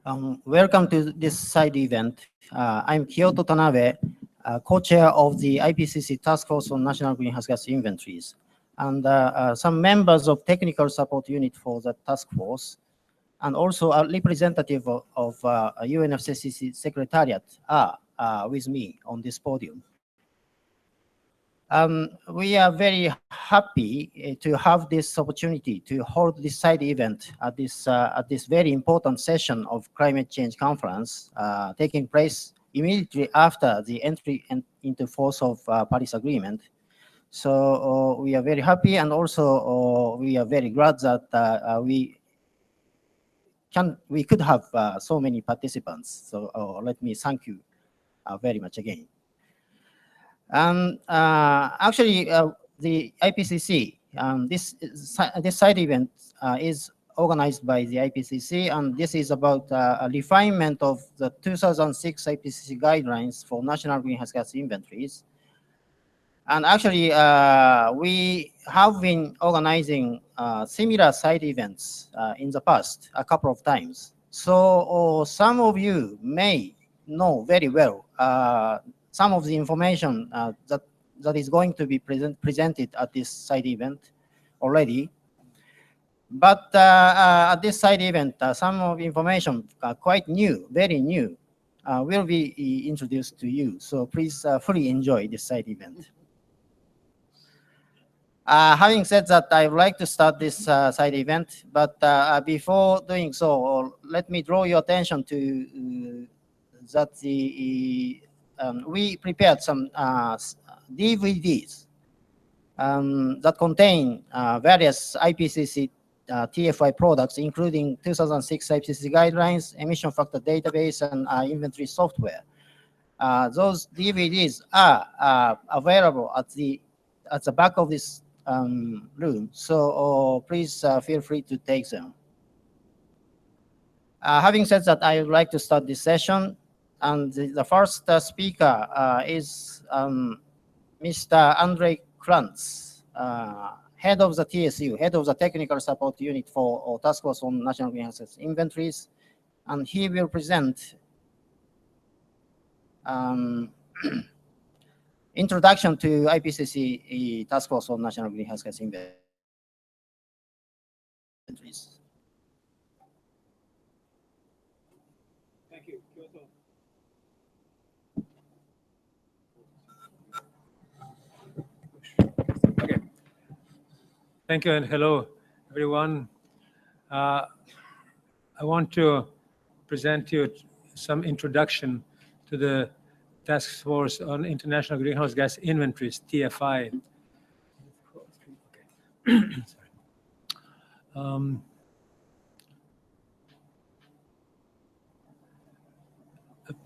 Welcome to this side event. I'm Kyoto Tanabe, co-chair of the IPCC Task Force on National Greenhouse Gas Inventories, and some members of technical support unit for the task force, and also a representative of UNFCCC Secretariat are with me on this podium. We are very happy to have this opportunity to hold this side event at this very important session of climate change conference taking place immediately after the entry into force of Paris Agreement. So we are very happy, and also we are very glad that we could have so many participants. So let me thank you very much again. Actually, the IPCC, this side event is organized by the IPCC, and this is about a refinement of the 2006 IPCC Guidelines for National Greenhouse Gas Inventories. And actually, we have been organizing similar side events in the past a couple of times. So some of you may know very well some of the information that is going to be presented at this side event already. But at this side event, some of the information quite new, very new, will be introduced to you. So please fully enjoy this side event. Having said that, I would like to start this side event, but before doing so, let me draw your attention to that we prepared some DVDs that contain various IPCC TFI products, including 2006 IPCC Guidelines, emission factor database, and inventory software. Those DVDs are available at the back of this room, so please feel free to take them. Having said that, I would like to start this session, and the first speaker is Mr. Andre Krantz, head of the TSU, head of the Technical Support Unit for Task Force on National Greenhouse Gas Inventories, and he will present introduction to IPCC Task Force on National Greenhouse Gas Inventories. Thank you, Kyoto. Okay. Thank you, and hello, everyone. I want to present you some introduction to the Task Force on International Greenhouse Gas Inventories, TFI.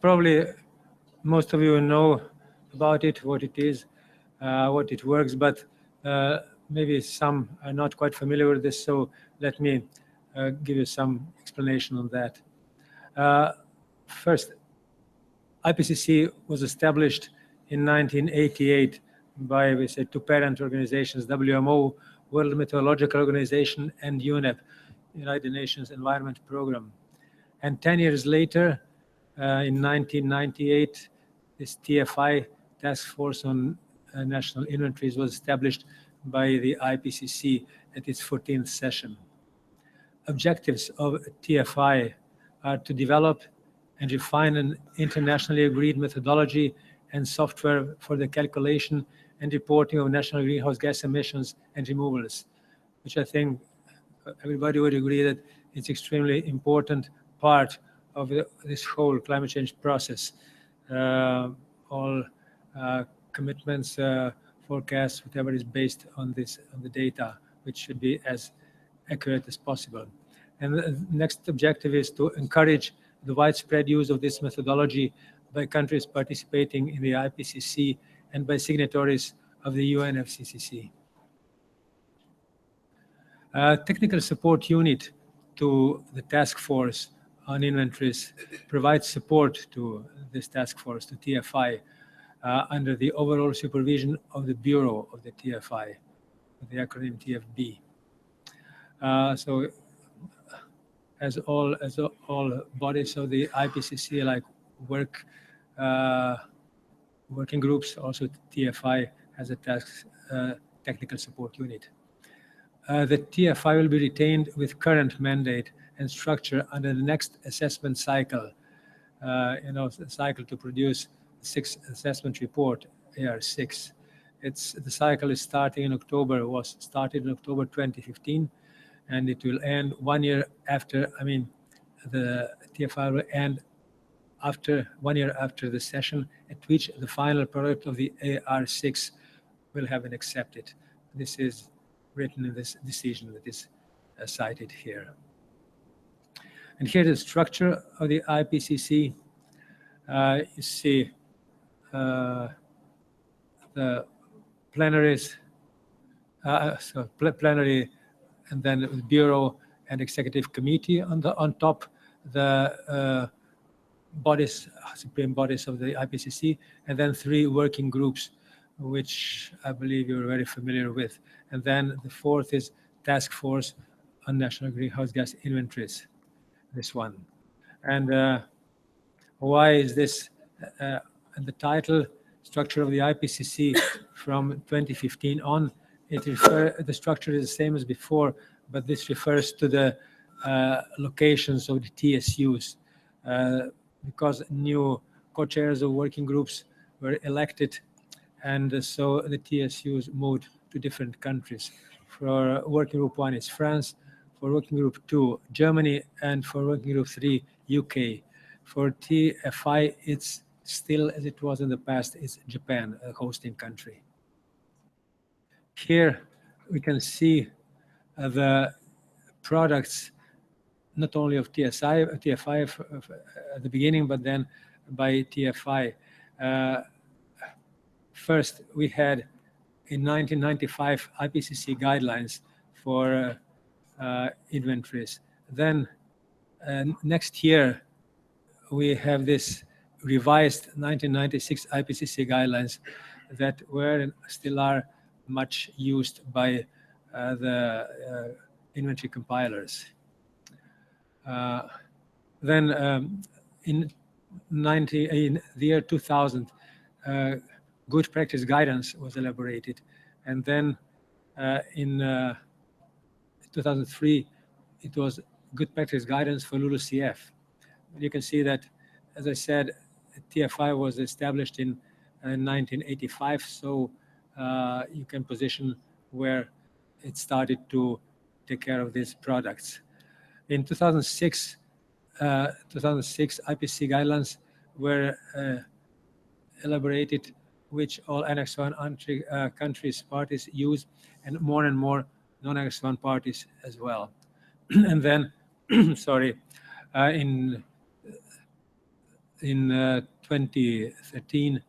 Probably most of you know about it, what it is, what it works, but maybe some are not quite familiar with this, so let me give you some explanation on that. First, IPCC was established in 1988 by, we say, two parent organizations, WMO, World Meteorological Organization, and UNEP, United Nations Environment Program. And 10 years later, in 1998, this TFI, Task Force on National Inventories, was established by the IPCC at its 14th session. Objectives of TFI are to develop and refine an internationally agreed methodology and software for the calculation and reporting of national greenhouse gas emissions and removals, which I think everybody would agree that it's extremely important part of this whole climate change process. All commitments, forecasts, whatever is based on the data, which should be as accurate as possible. And the next objective is to encourage the widespread use of this methodology by countries participating in the IPCC and by signatories of the UNFCCC. Technical support unit to the task force on inventories provides support to this task force, to TFI, under the overall supervision of the Bureau of the TFI, the acronym TFB. So as all bodies of the IPCC, like working groups. Also, TFI has a technical support unit. The TFI will be retained with current mandate and structure under the next assessment cycle. The cycle to produce the sixth assessment report, AR6. The cycle is starting in October, was started in October 2015, and it will end 1 year after, the TFI will end after 1 year after the session at which the final product of the AR6 will have been accepted. This is written in this decision that is cited here. And here the structure of the IPCC. You see the plenaries, plenary, and then the bureau and executive committee on top, the supreme bodies of the IPCC, and then 3 working groups, which I believe you're very familiar with. And then the 4th is Task Force on National Greenhouse Gas Inventories, this one. And why is this? And the title, Structure of the IPCC from 2015 on, the structure is the same as before, but this refers to the locations of the TSUs, because new co-chairs of working groups were elected, and so the TSUs moved to different countries. For working group 1 is France, for working group 2 Germany, and for working group 3 UK. For TFI, it's still as it was in the past, is Japan, a hosting country. Here we can see the products, not only of TFI at the beginning, but then by TFI. First, we had in 1995 IPCC guidelines for inventories. Then next year, we have this revised 1996 IPCC guidelines that were and still are much used by the inventory compilers. Then in the year 2000, good practice guidance was elaborated. And then in 2003, it was good practice guidance for LULUCF. You can see that, as I said, TFI was established in 1985, so you can position where it started to take care of these products. In 2006, IPCC guidelines were elaborated, which all Annex 1 countries, parties use, and more non-Annex 1 parties as well. And then, sorry, in 2013,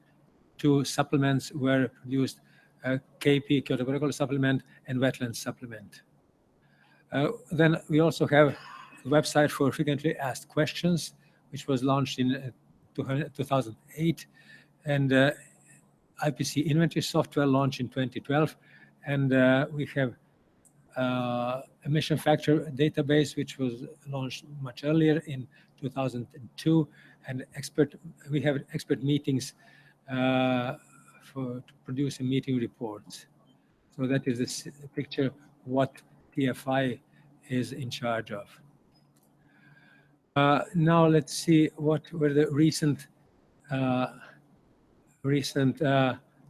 2 supplements were produced, KP, Kyoto Protocol supplement, and wetland supplement. Then we also have a website for frequently asked questions, which was launched in 2008, and IPC inventory software launched in 2012, and we have emission factor database, which was launched much earlier in 2002, and we have expert meetings to produce a meeting reports. So that is this picture what TFI is in charge of. Now let's see what were the recent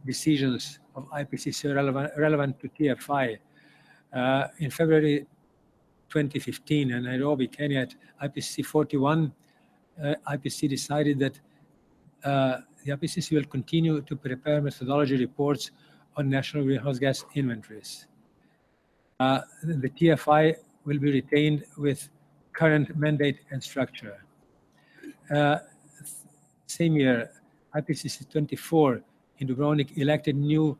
decisions of IPCC relevant to TFI. In February 2015 in Nairobi, Kenya, at IPCC 41, IPCC decided that the IPCC will continue to prepare methodology reports on national greenhouse gas inventories. The TFI will be retained with current mandate and structure. Same year, IPCC 24 in Dubrovnik elected new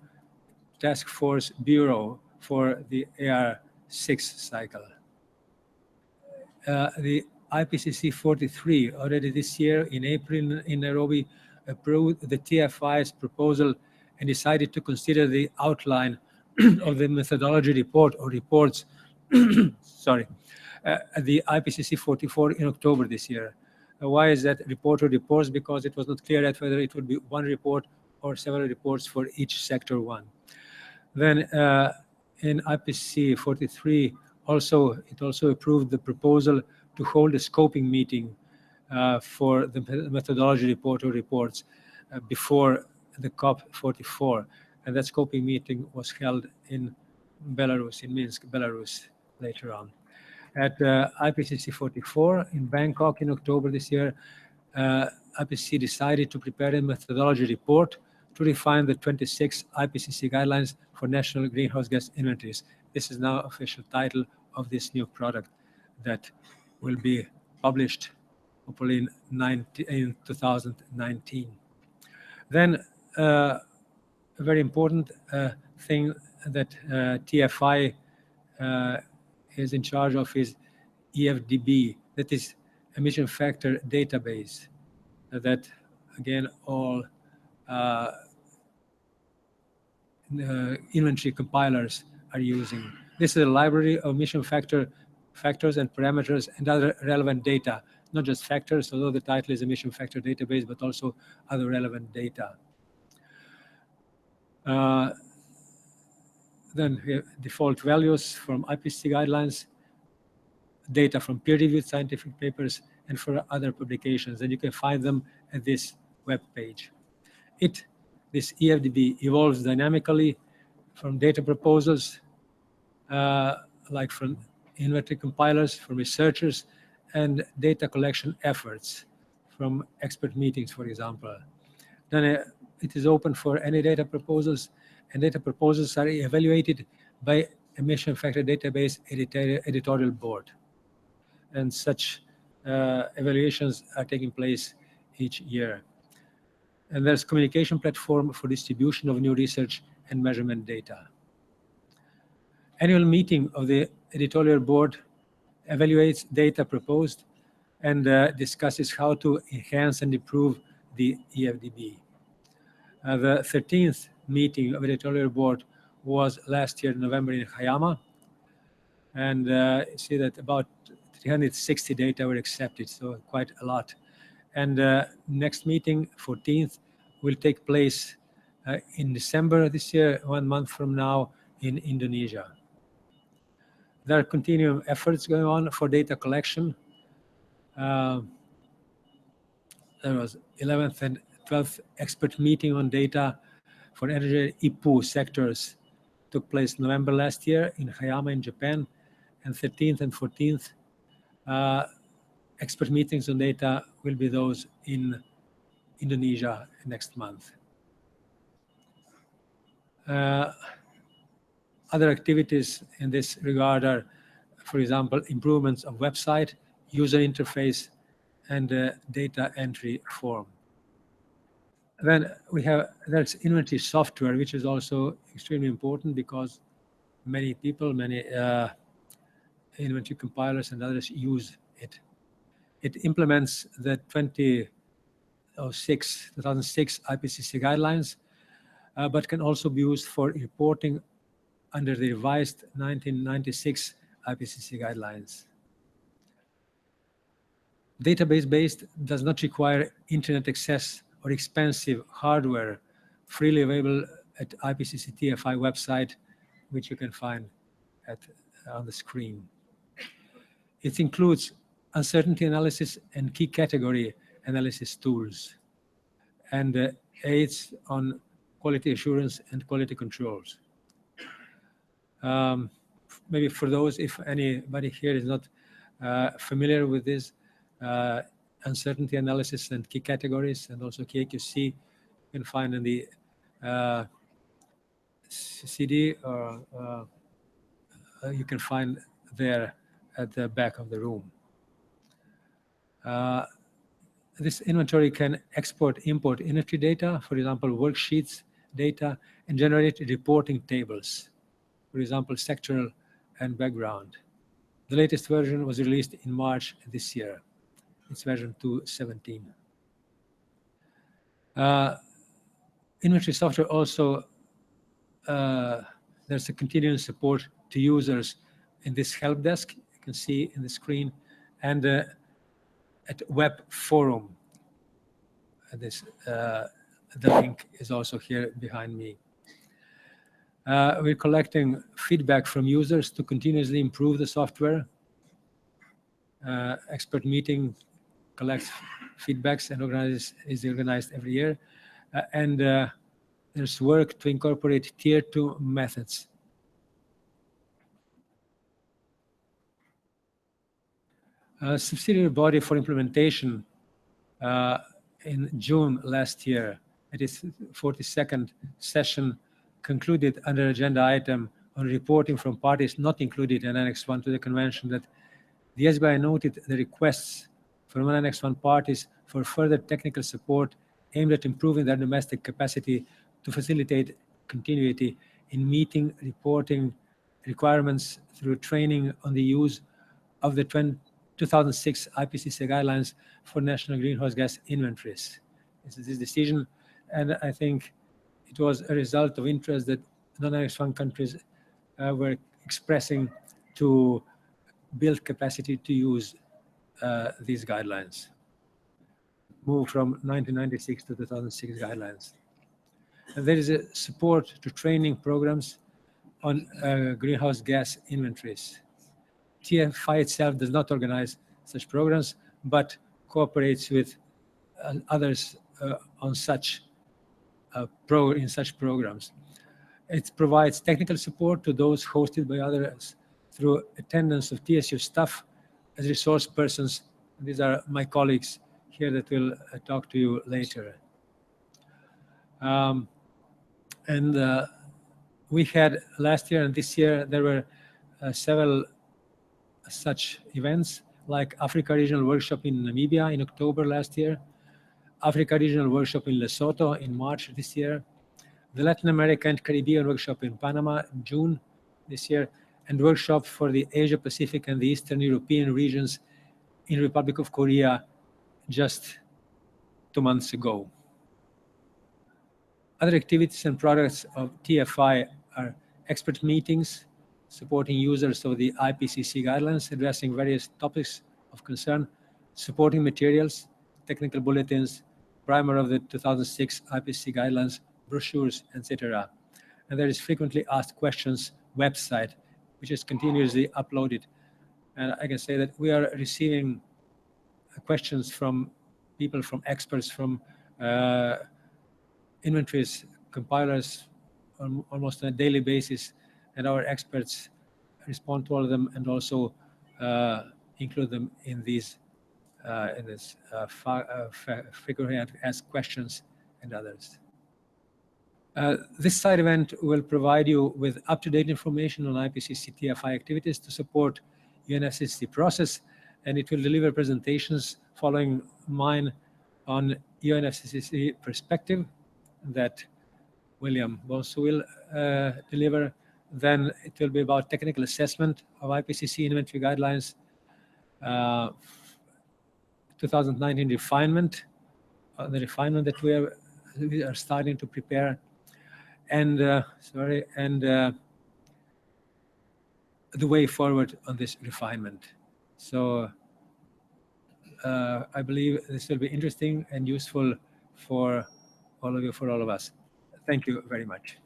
task force bureau for the AR6 cycle. The IPCC 43 already this year in April in Nairobi approved the TFI's proposal and decided to consider the outline of the methodology report or reports sorry, at the IPCC 44 in October this year. Why is that report or reports? Because it was not clear yet whether it would be one report or several reports for each sector one. Then in IPCC 43, it also approved the proposal to hold a scoping meeting for the methodology report or reports before the COP 44. And that scoping meeting was held in Belarus, in Minsk, Belarus, later on. At IPCC 44 in Bangkok in October this year, IPCC decided to prepare a methodology report to refine the 26 IPCC guidelines for national greenhouse gas inventories. This is now official title of this new product that will be published hopefully in 2019. Then a very important thing that TFI is in charge of is EFDB, that is emission factor database, that again all inventory compilers are using. This is a library of emission factors and parameters and other relevant data, not just factors, although the title is emission factor database, but also other relevant data. Then we have default values from IPCC guidelines, data from peer-reviewed scientific papers, and for other publications, and you can find them at this web page. This EFDB evolves dynamically from data proposals, like from inventory compilers, from researchers, and data collection efforts from expert meetings, for example. Then it is open for any data proposals, and data proposals are evaluated by emission factor database editorial board. And such evaluations are taking place each year. And there's communication platform for distribution of new research and measurement data. Annual meeting of the editorial board evaluates data proposed and discusses how to enhance and improve the EFDB. The 13th meeting of editorial board was last year in November in Hayama, and you see that about 360 data were accepted, so quite a lot. And next meeting, 14th, will take place in December this year, 1 month from now, in Indonesia. There are continuing efforts going on for data collection. There was 11th and 12th expert meeting on data for energy IPU sectors took place November last year in Hayama in Japan, and 13th and 14th expert meetings on data will be those in Indonesia next month. Other activities in this regard are, for example, improvements of website, user interface, and data entry form. Then there's inventory software, which is also extremely important because many people, many inventory compilers and others use it. It implements the 2006 IPCC guidelines, but can also be used for reporting under the revised 1996 IPCC guidelines. Database-based does not require internet access or expensive hardware, freely available at IPCC TFI website, which you can find on the screen. It includes uncertainty analysis and key category analysis tools, and aids on quality assurance and quality controls. Maybe for those, if anybody here is not familiar with this, uncertainty analysis and key categories, and also KQC, you can find in the CD, or you can find there at the back of the room. This inventory can import inventory data, for example, worksheets data, and generate reporting tables, for example, sectoral and background. The latest version was released in March this year. It's version 2.17. Inventory software also, there's a continuing support to users in this help desk. You can see in the screen, and at Web Forum. The link is also here behind me. We're collecting feedback from users to continuously improve the software. Expert meeting collects feedbacks and is organized every year. And there's work to incorporate Tier 2 methods. A subsidiary body for implementation in June last year, at its 42nd session, concluded under agenda item on reporting from parties not included in Annex 1 to the Convention that the SBI noted the requests from Annex 1 parties for further technical support aimed at improving their domestic capacity to facilitate continuity in meeting reporting requirements through training on the use of the 2006 IPCC Guidelines for national greenhouse gas inventories. This is this decision, and I think it was a result of interest that non-Annex 1 countries were expressing to build capacity to use these guidelines. Move from 1996 to 2006 guidelines. And there is a support to training programs on greenhouse gas inventories. TFI itself does not organize such programs, but cooperates with others on such in such programs. It provides technical support to those hosted by others through attendance of TSU staff as resource persons. These are my colleagues here that will talk to you later. We had last year and this year, there were several such events, like Africa Regional Workshop in Namibia in October last year, Africa Regional Workshop in Lesotho in March this year, the Latin America and Caribbean Workshop in Panama in June this year, and workshop for the Asia Pacific and the Eastern European regions in Republic of Korea just 2 months ago. Other activities and products of TFI are expert meetings, supporting users of the IPCC guidelines, addressing various topics of concern, supporting materials, technical bulletins, primer of the 2006 IPCC guidelines, brochures, etc. And there is frequently asked questions website, which is continuously uploaded. And I can say that we are receiving questions from people, from experts, from inventories, compilers, almost on a daily basis, and our experts respond to all of them and also include them in these frequently asked questions and others. This side event will provide you with up-to-date information on IPCC TFI activities to support UNFCCC process, and it will deliver presentations following mine on UNFCCC perspective that William Bonsu will deliver. Then it will be about technical assessment of IPCC inventory guidelines, 2019 refinement, the refinement that we are starting to prepare, and the way forward on this refinement. So I believe this will be interesting and useful for all of you, for all of us. Thank you very much.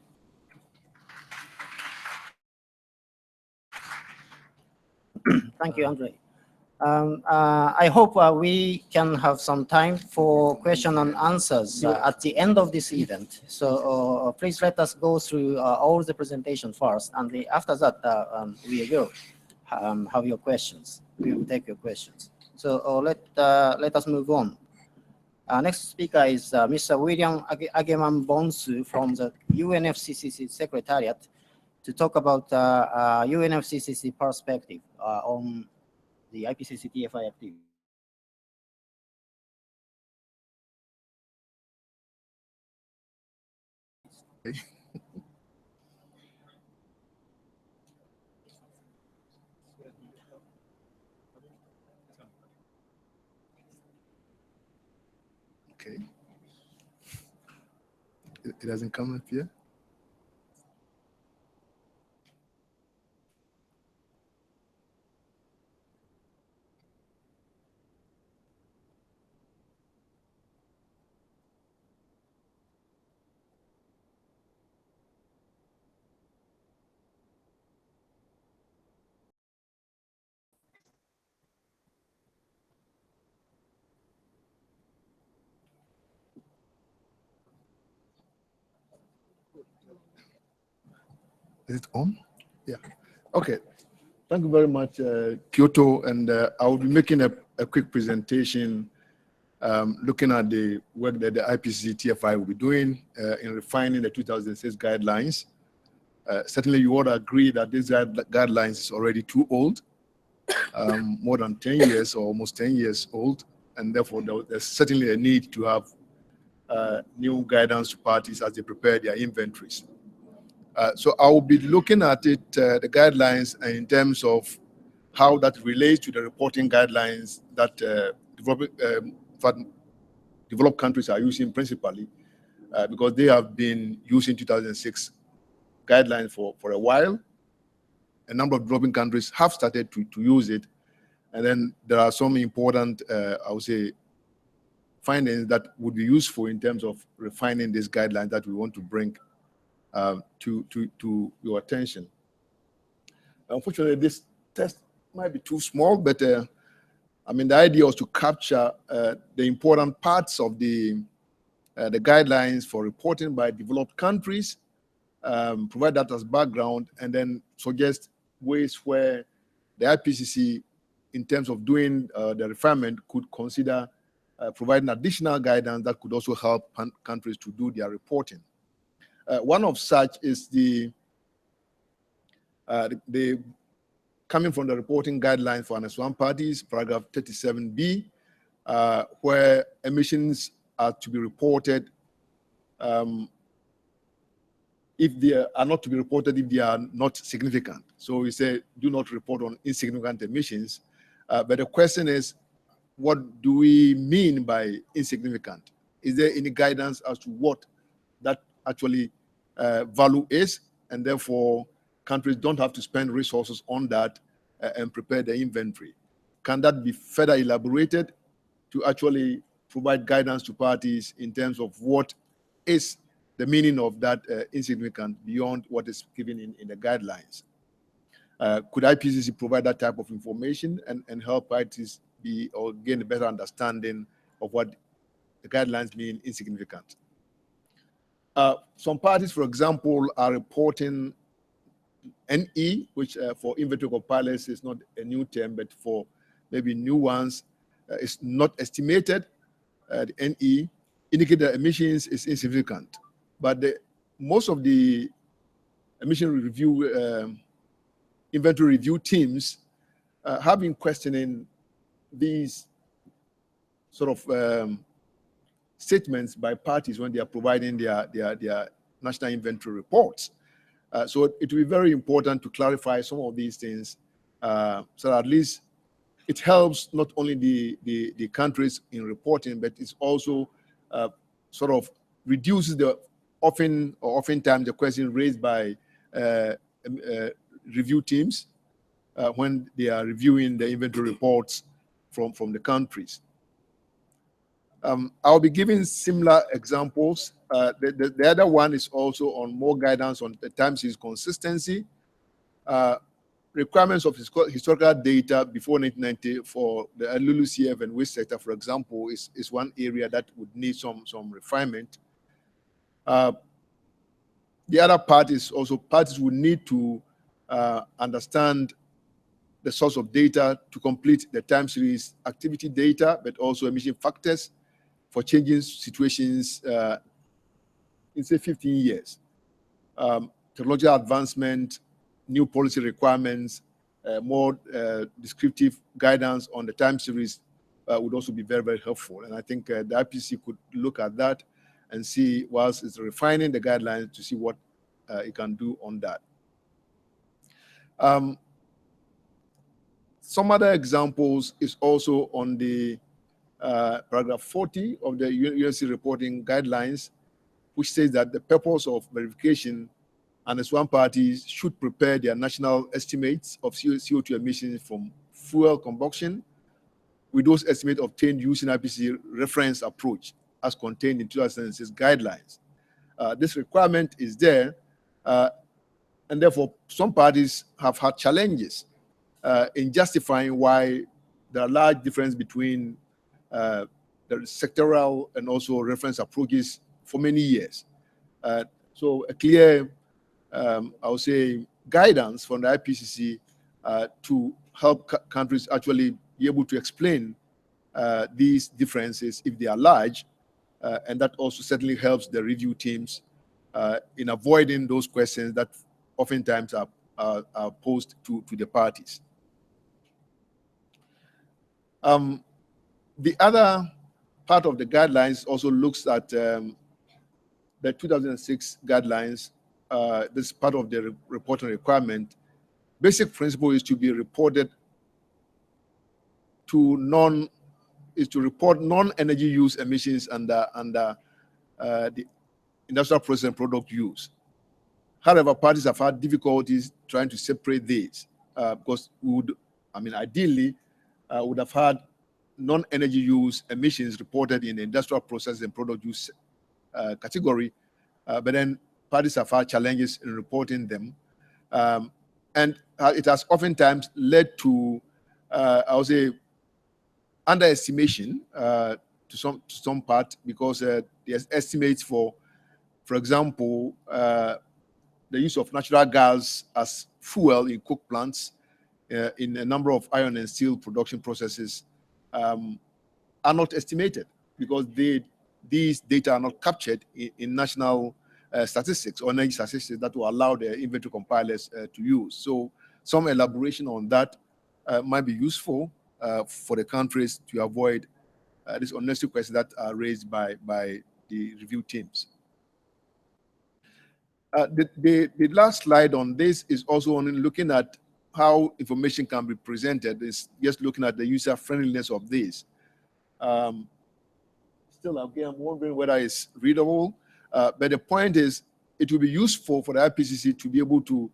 Thank you, Andre. I hope we can have some time for question and answers at the end of this event. So please let us go through all the presentation first, and after that we will have your questions. We will take your questions. So let us move on. Next speaker is Mr. William Ageman Bonsu from the UNFCCC Secretariat to talk about UNFCCC perspective on the IPCC TFI activity. Okay. It hasn't come up yet? Is it on? Yeah. Okay. Thank you very much, Kyoto. And I will be making a quick presentation looking at the work that the IPCC TFI will be doing in refining the 2006 guidelines. Certainly, you all agree that these guidelines is already too old, more than 10 years or almost 10 years old. And therefore, there's certainly a need to have new guidance to parties as they prepare their inventories. So I will be looking at it, the guidelines, in terms of how that relates to the reporting guidelines that developed countries are using principally, because they have been using 2006 guidelines for a while. A number of developing countries have started to use it. And then there are some important, I would say, findings that would be useful in terms of refining these guidelines that we want to bring to your attention. Unfortunately, this test might be too small, but I mean, the idea was to capture the important parts of the guidelines for reporting by developed countries, provide that as background, and then suggest ways where the IPCC, in terms of doing the refinement, could consider providing additional guidance that could also help countries to do their reporting. One of such is the coming from the reporting guidelines for NS1 parties, paragraph 37B, where emissions are to be reported if they are not to be reported if they are not significant. So we say do not report on insignificant emissions. But the question is, what do we mean by insignificant? Is there any guidance as to what that actually value is? And therefore, countries don't have to spend resources on that and prepare the inventory. Can that be further elaborated to actually provide guidance to parties in terms of what is the meaning of that insignificant beyond what is given in the guidelines? Could IPCC provide that type of information and help parties be or gain a better understanding of what the guidelines mean insignificant? Some parties, for example, are reporting NE, which for inventory compilations is not a new term, but for maybe new ones, is not estimated. The NE indicate that emissions is insignificant, but most of the emission review inventory review teams have been questioning these sort of statements by parties when they are providing their national inventory reports. So it will be very important to clarify some of these things, so that at least it helps not only the countries in reporting, but it's also sort of reduces the oftentimes the question raised by review teams when they are reviewing the inventory reports from the countries. I'll be giving similar examples. The other one is also on more guidance on the time series consistency. Requirements of historical data before 1990 for the LULUCF and waste sector, for example, is one area that would need some refinement. The other part is also parties would need to understand the source of data to complete the time series activity data, but also emission factors for changing situations in, say, 15 years. Technological advancement, new policy requirements, more descriptive guidance on the time series would also be very, very helpful. And I think the IPCC could look at that and see, whilst it's refining the guidelines, to see what it can do on that. Some other examples is also on the paragraph 40 of the UNFCCC reporting guidelines, which says that the purpose of verification and as one party should prepare their national estimates of CO2 emissions from fuel combustion with those estimates obtained using IPCC reference approach as contained in 2006 guidelines. This requirement is there, and therefore some parties have had challenges in justifying why there are large difference between the sectoral and also reference approaches for many years. So a clear, I would say, guidance from the IPCC to help countries actually be able to explain these differences if they are large, and that also certainly helps the review teams in avoiding those questions that oftentimes are posed to the parties. The other part of the guidelines also looks at the 2006 guidelines. This is part of the reporting requirement. Basic principle is to be reported to report non-energy use emissions under the industrial process and product use. However, parties have had difficulties trying to separate these because we would, ideally, would have had non-energy use emissions reported in the industrial process and product use category, but then parties have had challenges in reporting them. And it has oftentimes led to, I would say, underestimation to some part, because there's estimates for example, the use of natural gas as fuel in coke plants in a number of iron and steel production processes are not estimated, because these data are not captured in national statistics or energy statistics that will allow the inventory compilers to use. So some elaboration on that might be useful for the countries to avoid these unnecessary questions that are raised by the review teams. The last slide on this is also on looking at how information can be presented. It's just looking at the user friendliness of this. Still, again, I'm wondering whether it's readable, but the point is, it will be useful for the IPCC to be able to,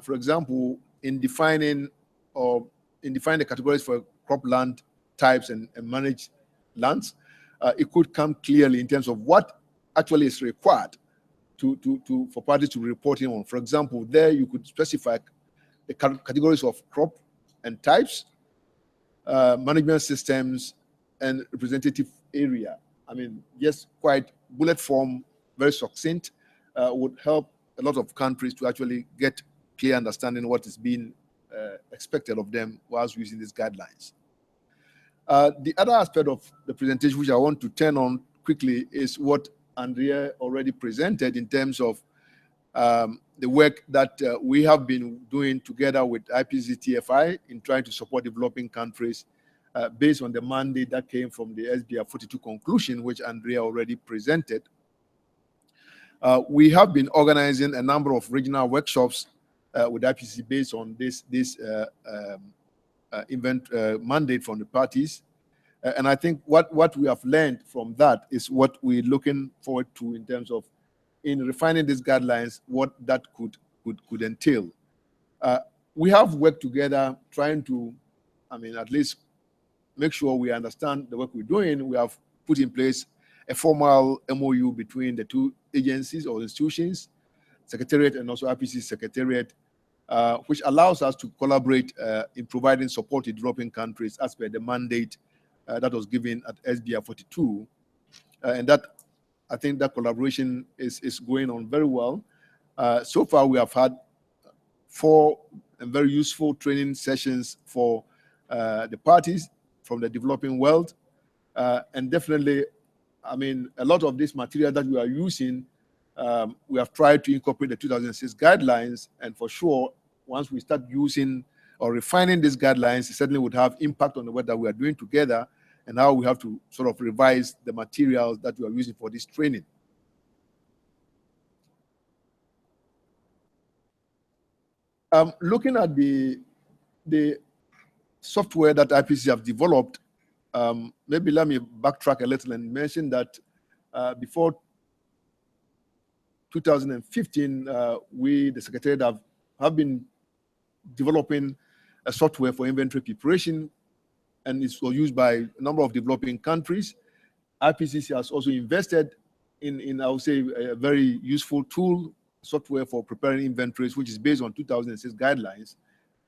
for example, in defining the categories for cropland types and managed lands, it could come clearly in terms of what actually is required for parties to be reporting on. For example, there you could specify the categories of crop and types, management systems, and representative area. Just quite bullet form, very succinct, would help a lot of countries to actually get clear understanding what is being expected of them whilst using these guidelines. The other aspect of the presentation which I want to turn on quickly is what Andrea already presented in terms of the work that we have been doing together with IPCC in trying to support developing countries based on the mandate that came from the SBR 42 conclusion, which Andrea already presented. We have been organizing a number of regional workshops with IPCC based on this mandate from the parties. And I think what we have learned from that is what we're looking forward to in terms of, in refining these guidelines, what that could entail. We have worked together trying to, at least make sure we understand the work we're doing. We have put in place a formal MOU between the two agencies or institutions, Secretariat and also IPCC Secretariat, which allows us to collaborate in providing support to developing countries as per the mandate that was given at SBR 42. And that, I think that collaboration is going on very well. So far, we have had 4 very useful training sessions for the parties from the developing world. And definitely, a lot of this material that we are using, we have tried to incorporate the 2006 guidelines, and for sure, once we start using or refining these guidelines, it certainly would have impact on the work that we are doing together and how we have to sort of revise the materials that we are using for this training. Looking at the software that IPCC have developed, maybe let me backtrack a little and mention that before 2015, we, the Secretariat, have been developing a software for inventory preparation, and it's used by a number of developing countries. IPCC has also invested in I would say, a very useful tool, software for preparing inventories, which is based on 2006 guidelines.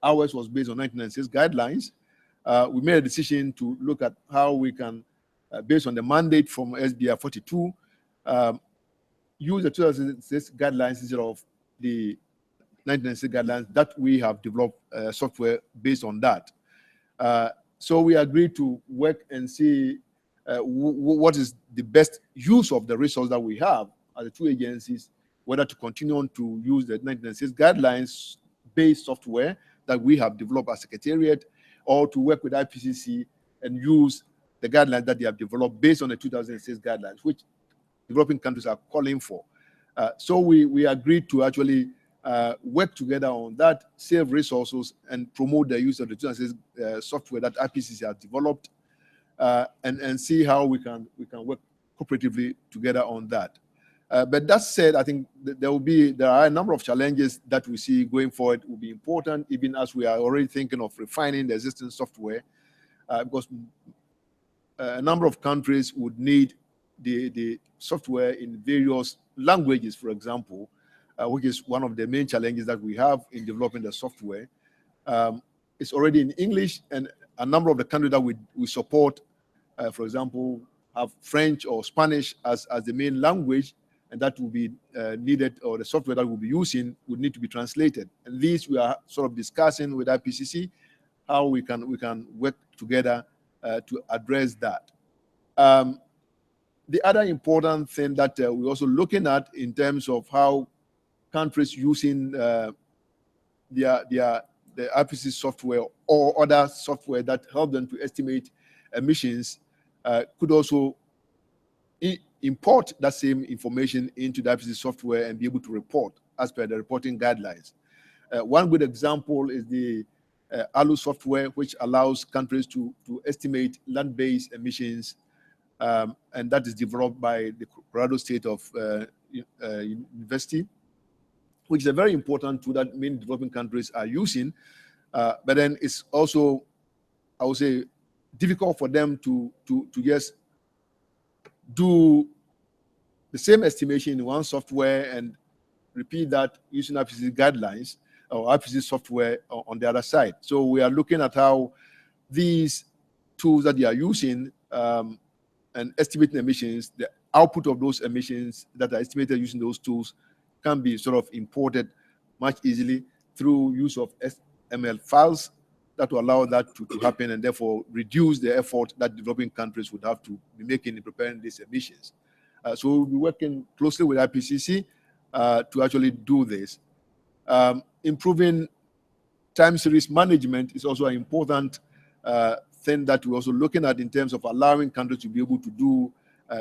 Ours was based on 1996 guidelines. We made a decision to look at how we can, based on the mandate from SBR 42, use the 2006 guidelines instead of the 1996 guidelines, that we have developed software based on that. So we agreed to work and see what is the best use of the resource that we have as the two agencies, whether to continue on to use the 1996 guidelines-based software that we have developed as Secretariat, or to work with IPCC and use the guidelines that they have developed based on the 2006 guidelines, which developing countries are calling for. So we agreed to actually work together on that, save resources, and promote the use of the 2006 software that IPCC has developed, and see how we can work cooperatively together on that. But that said, I think there are a number of challenges that we see going forward will be important, even as we are already thinking of refining the existing software, because a number of countries would need the software in various languages, for example, which is one of the main challenges that we have in developing the software. It's already in English, and a number of the countries that we support, for example, have French or Spanish as the main language, and that will be needed, or the software that we'll be using would need to be translated. And these we are sort of discussing with IPCC how we can work together to address that. The other important thing that we're also looking at in terms of how countries using the IPCC software or other software that help them to estimate emissions could also import that same information into the IPCC software and be able to report as per the reporting guidelines. One good example is the ALU software, which allows countries to estimate land-based emissions, and that is developed by the Colorado State of University, which is a very important tool that many developing countries are using. But then it's also, I would say, difficult for them to just do the same estimation in one software and repeat that using IPCC guidelines or IPCC software on the other side. So we are looking at how these tools that they are using and estimating emissions, the output of those emissions that are estimated using those tools can be sort of imported much easily through use of XML files that will allow that to happen, and therefore reduce the effort that developing countries would have to be making in preparing these emissions. So we'll be working closely with IPCC to actually do this. Improving time series management is also an important thing that we're also looking at in terms of allowing countries to be able to do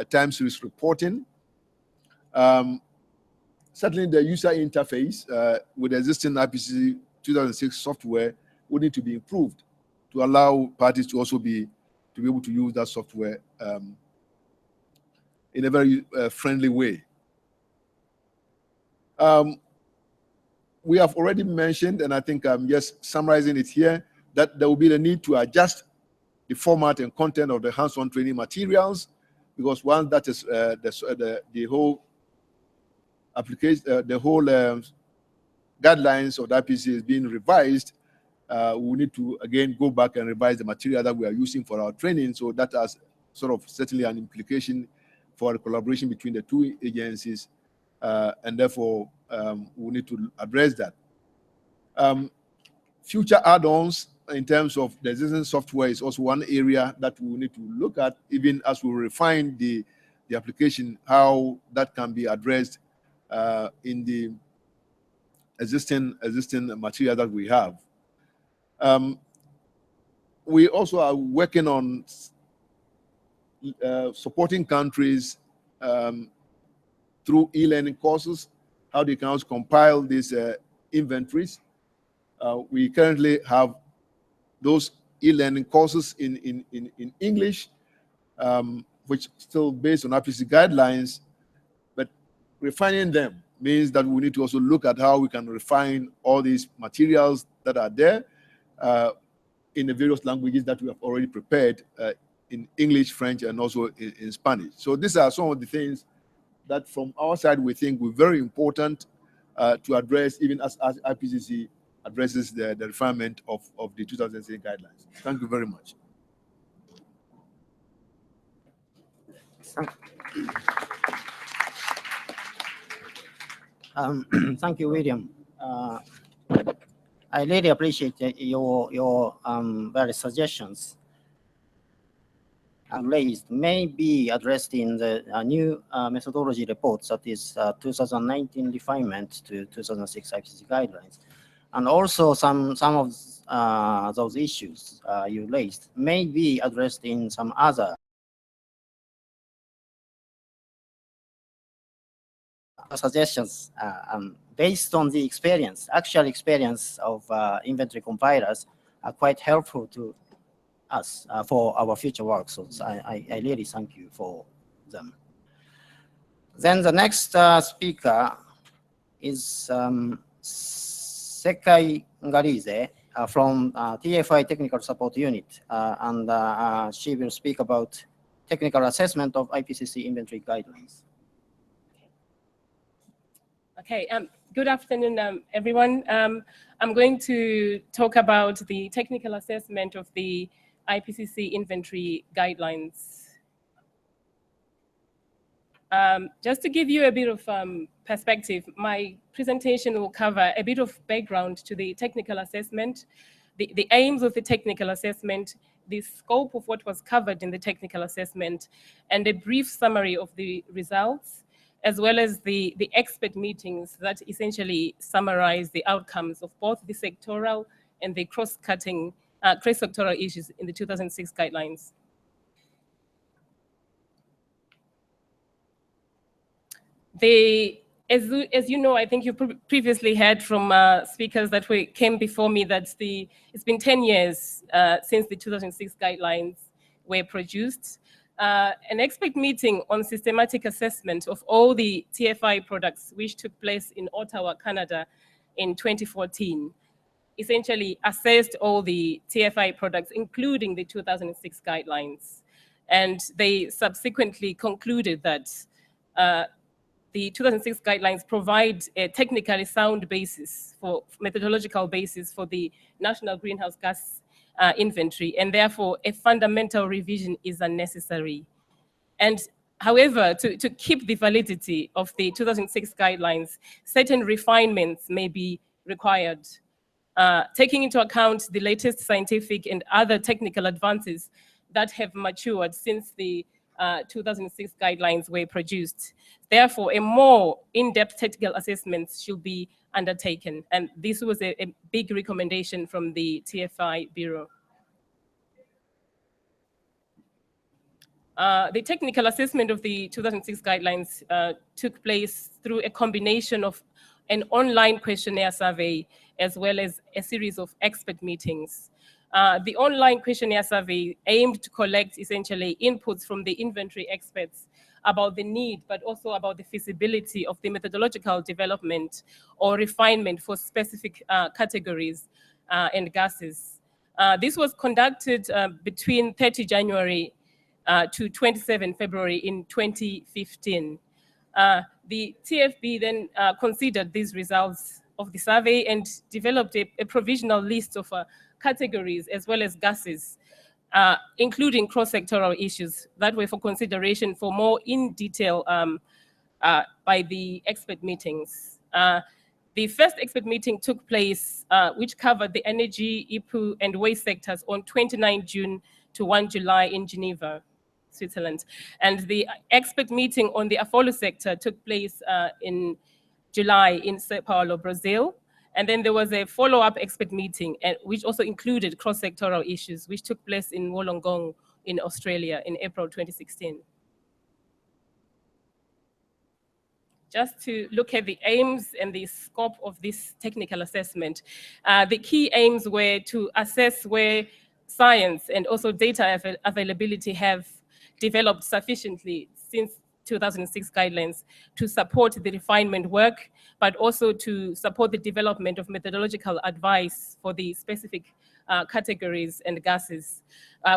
time series reporting. Certainly the user interface with the existing IPCC 2006 software would need to be improved to allow parties to also be able to use that software in a very friendly way. We have already mentioned, and I think I'm just summarizing it here, that there will be the need to adjust the format and content of the hands-on training materials, because once that is the whole application, the whole guidelines of the IPCC is being revised, we need to again go back and revise the material that we are using for our training. So that has sort of certainly an implication for the collaboration between the two agencies, and therefore we need to address that. Future add-ons in terms of the existing software is also one area that we need to look at, even as we refine the application, how that can be addressed in the existing material that we have. We also are working on supporting countries through e-learning courses, how they can also compile these inventories. We currently have those e-learning courses in English, which still based on IPCC guidelines, but refining them means that we need to also look at how we can refine all these materials that are there in the various languages that we have already prepared in English, French, and also in Spanish. So these are some of the things that from our side we think were very important to address, even as IPCC addresses the refinement of the 2006 guidelines. Thank you very much. Thank you, William. I really appreciate your various suggestions raised may be addressed in the new methodology reports, that is 2019 refinement to 2006 IPCC guidelines. And also some of those issues you raised may be addressed in some other suggestions based on the actual experience of inventory compilers are quite helpful to us for our future work. So I really thank you for them. Then the next speaker is Sekai Ngarize from TFI Technical Support Unit, and she will speak about technical assessment of IPCC inventory guidelines. Okay, good afternoon, everyone. I'm going to talk about the technical assessment of the IPCC inventory guidelines. Just to give you a bit of perspective, my presentation will cover a bit of background to the technical assessment, the aims of the technical assessment, the scope of what was covered in the technical assessment, and a brief summary of the results, as well as the expert meetings that essentially summarize the outcomes of both the sectoral and the cross-cutting, cross-sectoral issues in the 2006 guidelines. As you know, I think you previously heard from speakers that came before me that it's been 10 years since the 2006 guidelines were produced. An expert meeting on systematic assessment of all the TFI products, which took place in Ottawa, Canada in 2014, essentially assessed all the TFI products, including the 2006 guidelines. And they subsequently concluded that the 2006 guidelines provide a technically sound basis for methodological basis for the national greenhouse gas inventory, and therefore a fundamental revision is unnecessary. And however, to keep the validity of the 2006 guidelines, certain refinements may be required, taking into account the latest scientific and other technical advances that have matured since the 2006 guidelines were produced. Therefore, a more in-depth technical assessment should be undertaken. And this was a big recommendation from the TFI Bureau. The technical assessment of the 2006 guidelines took place through a combination of an online questionnaire survey, as well as a series of expert meetings. The online questionnaire survey aimed to collect essentially inputs from the inventory experts about the need, but also about the feasibility of the methodological development or refinement for specific categories and gases. This was conducted between 30 January to 27 February in 2015. The TFB then considered these results of the survey and developed a provisional list of categories as well as gases, including cross-sectoral issues that were for consideration for more in detail by the expert meetings. The first expert meeting took place, which covered the energy, IPU, and waste sectors on 29 June to 1 July in Geneva, Switzerland. And the expert meeting on the Afolo sector took place in July in Sao Paulo, Brazil. And then there was a follow-up expert meeting, which also included cross-sectoral issues, which took place in Wollongong in Australia in April 2016. Just to look at the aims and the scope of this technical assessment, the key aims were to assess where science and also data availability have developed sufficiently since 2006 guidelines to support the refinement work, but also to support the development of methodological advice for the specific categories and gases,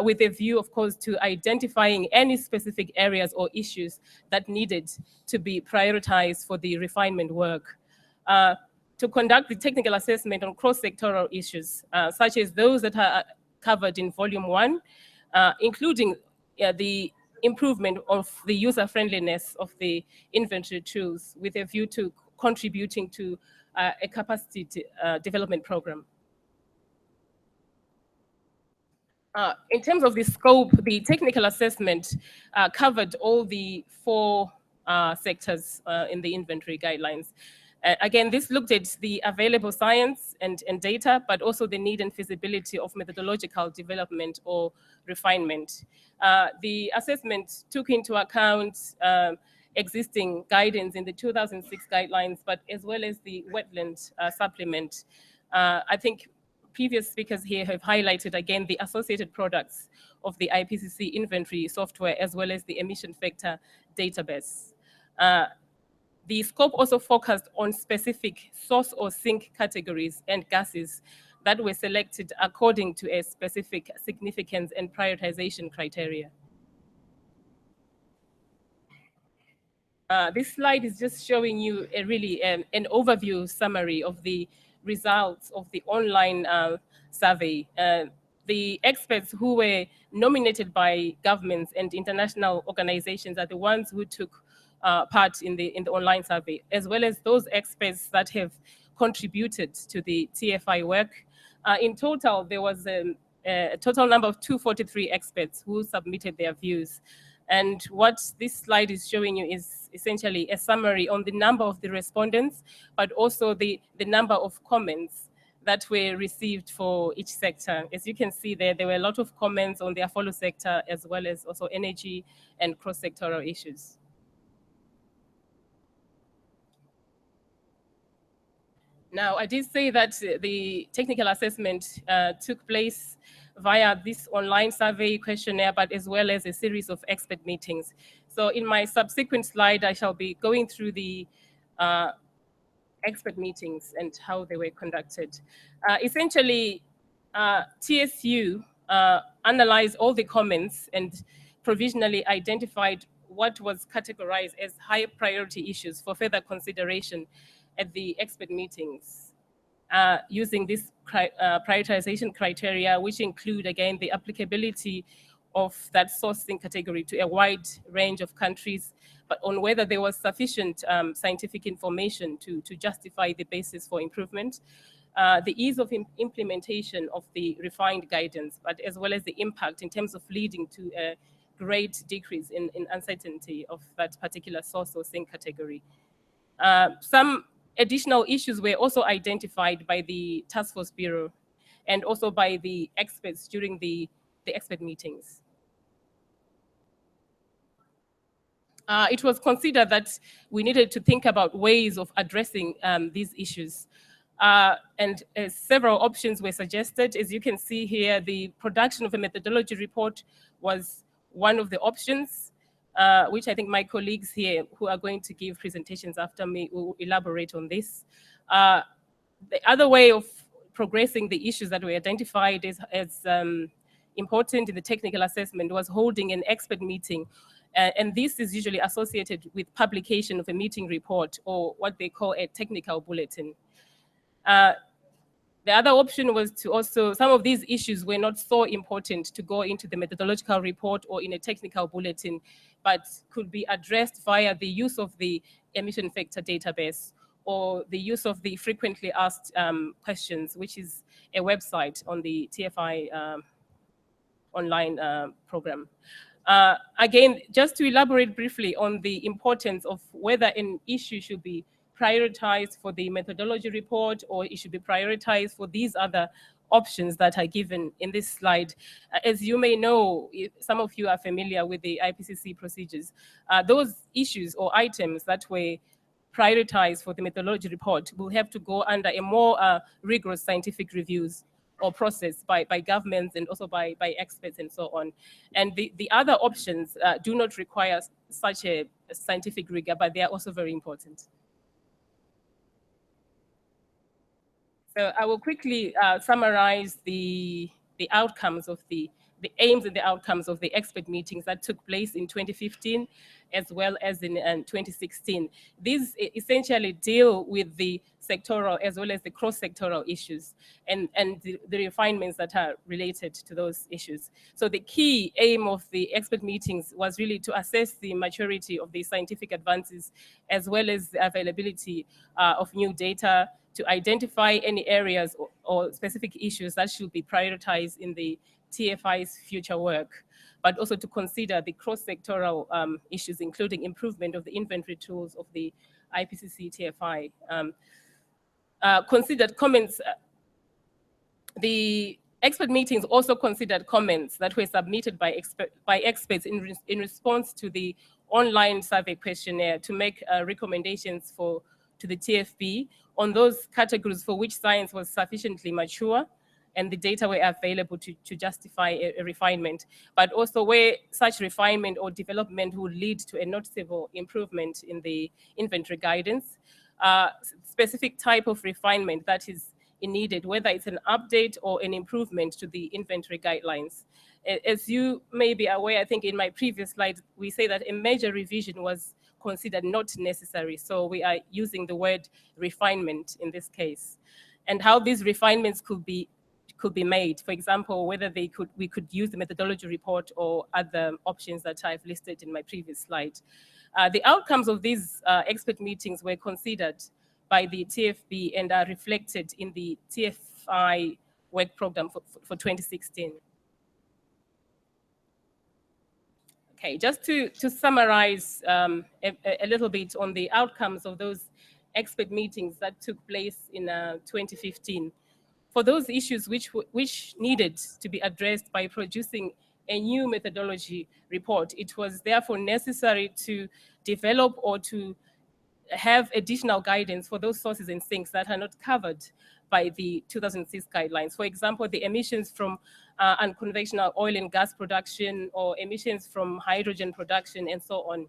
with a view, of course, to identifying any specific areas or issues that needed to be prioritized for the refinement work. To conduct the technical assessment on cross-sectoral issues, such as those that are covered in Volume 1, including the improvement of the user-friendliness of the inventory tools, with a view to contributing to a capacity development program. In terms of the scope, the technical assessment covered all the 4 sectors in the inventory guidelines. Again, this looked at the available science and data, but also the need and feasibility of methodological development or refinement. The assessment took into account existing guidance in the 2006 guidelines, but as well as the wetland supplement. I think previous speakers here have highlighted again the associated products of the IPCC inventory software, as well as the emission factor database. The scope also focused on specific source or sink categories and gases that were selected according to a specific significance and prioritization criteria. This slide is just showing you a really an overview summary of the results of the online survey. The experts who were nominated by governments and international organizations are the ones who took part in the online survey, as well as those experts that have contributed to the TFI work. In total, there was a total number of 243 experts who submitted their views. And what this slide is showing you is essentially a summary on the number of the respondents, but also the number of comments that were received for each sector. As you can see there were a lot of comments on the follow sector, as well as also energy and cross-sectoral issues. Now, I did say that the technical assessment took place via this online survey questionnaire, but as well as a series of expert meetings. So in my subsequent slide, I shall be going through the expert meetings and how they were conducted. Essentially, TSU analyzed all the comments and provisionally identified what was categorized as high priority issues for further consideration at the expert meetings, using this prioritization criteria, which include, again, the applicability of that sourcing category to a wide range of countries, but on whether there was sufficient scientific information to justify the basis for improvement, the ease of implementation of the refined guidance, but as well as the impact in terms of leading to a great decrease in uncertainty of that particular source or sink category. Some additional issues were also identified by the Task Force Bureau and also by the experts during the expert meetings. It was considered that we needed to think about ways of addressing these issues. And several options were suggested. As you can see here, the production of a methodology report was one of the options, which I think my colleagues here who are going to give presentations after me will elaborate on this. The other way of progressing the issues that were identified as important in the technical assessment was holding an expert meeting. And this is usually associated with publication of a meeting report or what they call a technical bulletin. The other option was to also, some of these issues were not so important to go into the methodological report or in a technical bulletin, but could be addressed via the use of the emission factor database or the use of the frequently asked questions, which is a website on the TFI online program. Again, just to elaborate briefly on the importance of whether an issue should be prioritized for the methodology report or it should be prioritized for these other options that are given in this slide. As you may know, some of you are familiar with the IPCC procedures. Those issues or items that were prioritized for the methodology report will have to go under a more rigorous scientific reviews or process by governments and also by experts and so on. And the other options do not require such a scientific rigor, but they are also very important. So I will quickly summarize the outcomes of the the aims and the outcomes of the expert meetings that took place in 2015 as well as in 2016. These essentially deal with the sectoral as well as the cross-sectoral issues and the refinements that are related to those issues. So the key aim of the expert meetings was really to assess the maturity of the scientific advances as well as the availability of new data, to identify any areas or specific issues that should be prioritized in the TFI's future work, but also to consider the cross-sectoral issues, including improvement of the inventory tools of the IPCC TFI. Considered comments, the expert meetings also considered comments that were submitted by experts in response to the online survey questionnaire to make recommendations to the TFB on those categories for which science was sufficiently mature and the data were available to justify a refinement, but also where such refinement or development would lead to a noticeable improvement in the inventory guidance, specific type of refinement that is needed, whether it's an update or an improvement to the inventory guidelines. As you may be aware, I think in my previous slide, we say that a major revision was considered not necessary. So we are using the word refinement in this case, and how these refinements could be made. For example, whether we could use the methodology report or other options that I've listed in my previous slide. The outcomes of these expert meetings were considered by the TFB and are reflected in the TFI work program for 2016. Okay, just to summarize a little bit on the outcomes of those expert meetings that took place in 2015. For those issues which needed to be addressed by producing a new methodology report, it was therefore necessary to develop or to have additional guidance for those sources and sinks that are not covered by the 2006 guidelines. For example, the emissions from unconventional oil and gas production or emissions from hydrogen production and so on.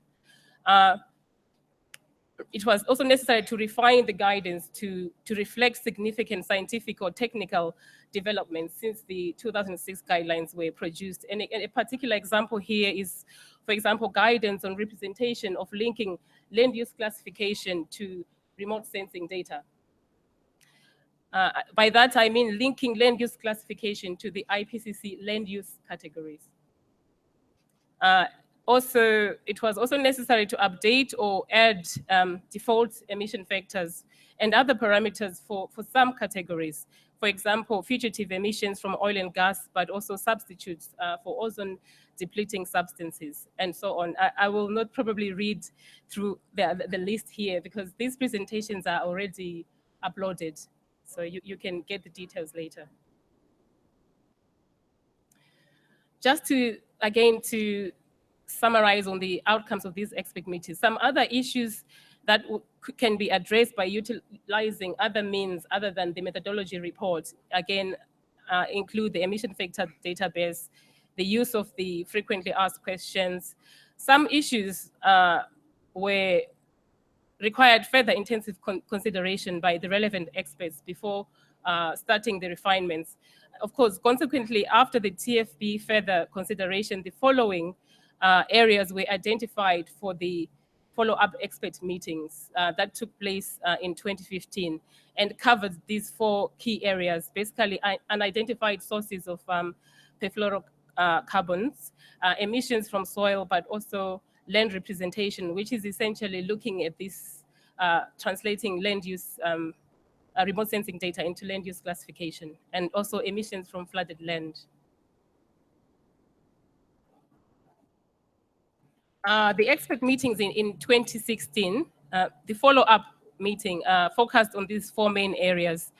It was also necessary to refine the guidance to reflect significant scientific or technical developments since the 2006 guidelines were produced. And a particular example here is, for example, guidance on representation of linking land use classification to remote sensing data. By that, I mean linking land use classification to the IPCC land use categories. Also, it was also necessary to update or add default emission factors and other parameters for some categories. For example, fugitive emissions from oil and gas, but also substitutes for ozone depleting substances and so on. I will not probably read through the list here because these presentations are already uploaded. So you can get the details later. Just to summarize on the outcomes of these expert meetings, some other issues that can be addressed by utilizing other means other than the methodology report, again, include the emission factor database, the use of the frequently asked questions. Some issues were required further intensive consideration by the relevant experts before starting the refinements. Of course, consequently, after the TFB further consideration, the following areas were identified for the follow-up expert meetings that took place in 2015 and covered these 4 key areas, basically unidentified sources of perfluorocarbons, emissions from soil, but also land representation, which is essentially looking at this, translating land use, remote sensing data into land use classification, and also emissions from flooded land. The expert meetings in 2016, the follow-up meeting focused on these 4 main areas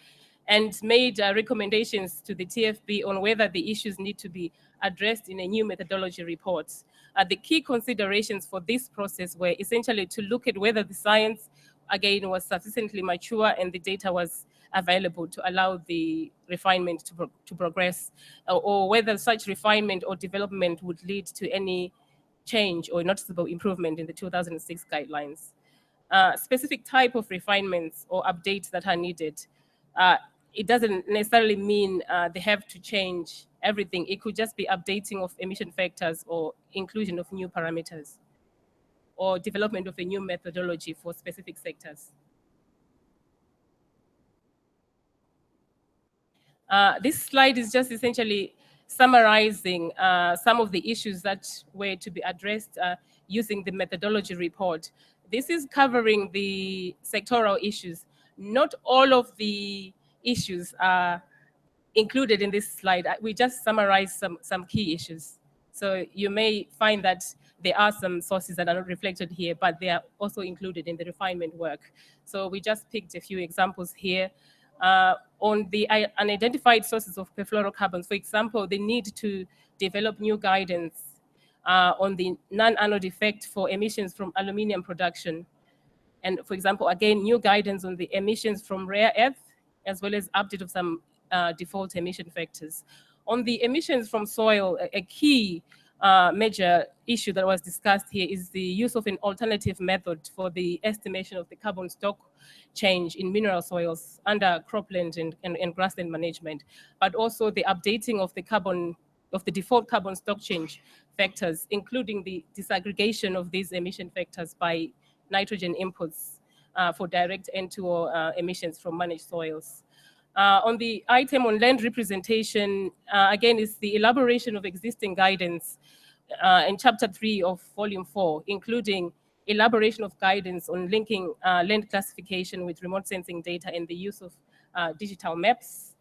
and made recommendations to the TFB on whether the issues need to be addressed in a new methodology report. The key considerations for this process were essentially to look at whether the science, again, was sufficiently mature and the data was available to allow the refinement to progress, or whether such refinement or development would lead to any change or noticeable improvement in the 2006 guidelines. Specific type of refinements or updates that are needed it doesn't necessarily mean they have to change everything. It could just be updating of emission factors or inclusion of new parameters or development of a new methodology for specific sectors. This slide is just essentially summarizing some of the issues that were to be addressed using the methodology report. This is covering the sectoral issues. Not all of the issues are included in this slide. We just summarized some key issues. So you may find that there are some sources that are not reflected here, but they are also included in the refinement work. So we just picked a few examples here. On the unidentified sources of perfluorocarbons, for example, the need to develop new guidance on the non-anode effect for emissions from aluminium production. And for example, again, new guidance on the emissions from rare earth, as well as update of some default emission factors. On the emissions from soil, a key major issue that was discussed here is the use of an alternative method for the estimation of the carbon stock change in mineral soils under cropland and grassland management, but also the updating of the default carbon stock change factors, including the disaggregation of these emission factors by nitrogen inputs for direct N2O emissions from managed soils. On the item on land representation, again, is the elaboration of existing guidance in Chapter 3 of Volume 4, including elaboration of guidance on linking land classification with remote sensing data and the use of digital maps,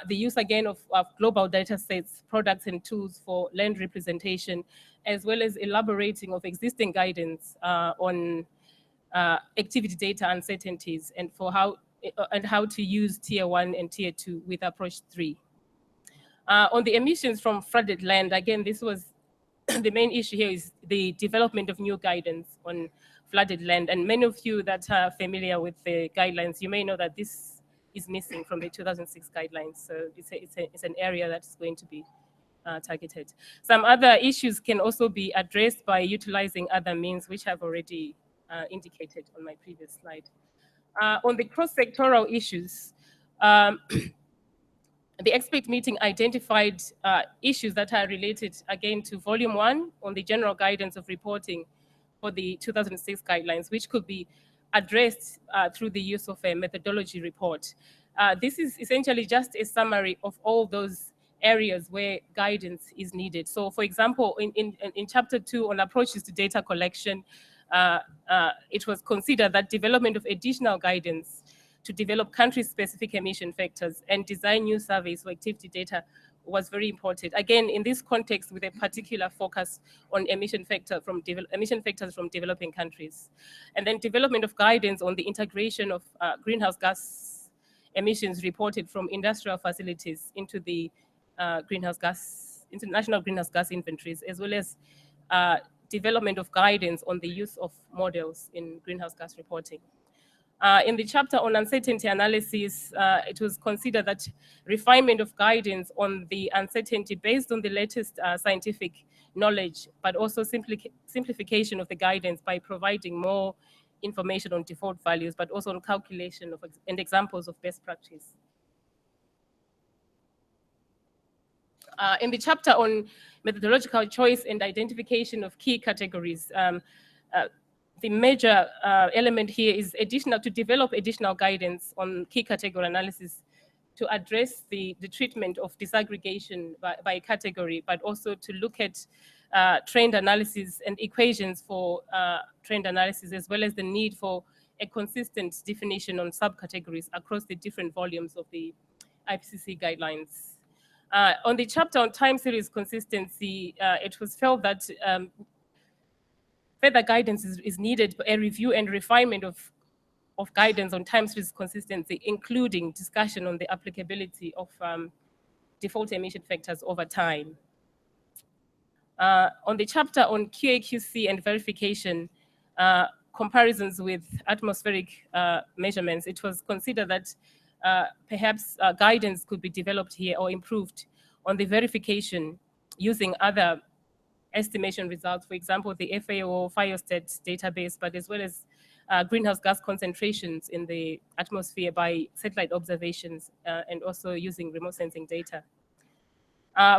the use again of global data sets, products and tools for land representation, as well as elaborating of existing guidance on activity data uncertainties and for how to use Tier 1 and Tier 2 with Approach 3. On the emissions from flooded land, again, this was the main issue here is the development of new guidance on flooded land. And many of you that are familiar with the guidelines, you may know that this is missing from the 2006 guidelines. So it's an area that's going to be targeted. Some other issues can also be addressed by utilizing other means, which I've already indicated on my previous slide. On the cross-sectoral issues, the expert meeting identified issues that are related, again, to Volume 1 on the general guidance of reporting for the 2006 guidelines, which could be addressed through the use of a methodology report. This is essentially just a summary of all those areas where guidance is needed. So, for example, in Chapter 2 on approaches to data collection, it was considered that development of additional guidance to develop country-specific emission factors and design new surveys for activity data was very important. Again, in this context, with a particular focus on emission factors from developing countries. And then development of guidance on the integration of greenhouse gas emissions reported from industrial facilities into the international greenhouse gas inventories, as well as development of guidance on the use of models in greenhouse gas reporting. In the chapter on uncertainty analysis, it was considered that refinement of guidance on the uncertainty based on the latest scientific knowledge, but also simplification of the guidance by providing more information on default values, but also on calculation of and examples of best practice. In the chapter on methodological choice and identification of key categories, the major element here is to develop additional guidance on key category analysis to address the treatment of disaggregation by category, but also to look at trend analysis and equations for trend analysis, as well as the need for a consistent definition on subcategories across the different volumes of the IPCC guidelines. On the chapter on time series consistency, it was felt that further guidance is needed, a review and refinement of guidance on time series consistency, including discussion on the applicability of default emission factors over time. On the chapter on QA/QC and verification, comparisons with atmospheric measurements, it was considered that perhaps guidance could be developed here or improved on the verification using other estimation results, for example, the FAO Firestat database, but as well as greenhouse gas concentrations in the atmosphere by satellite observations and also using remote sensing data.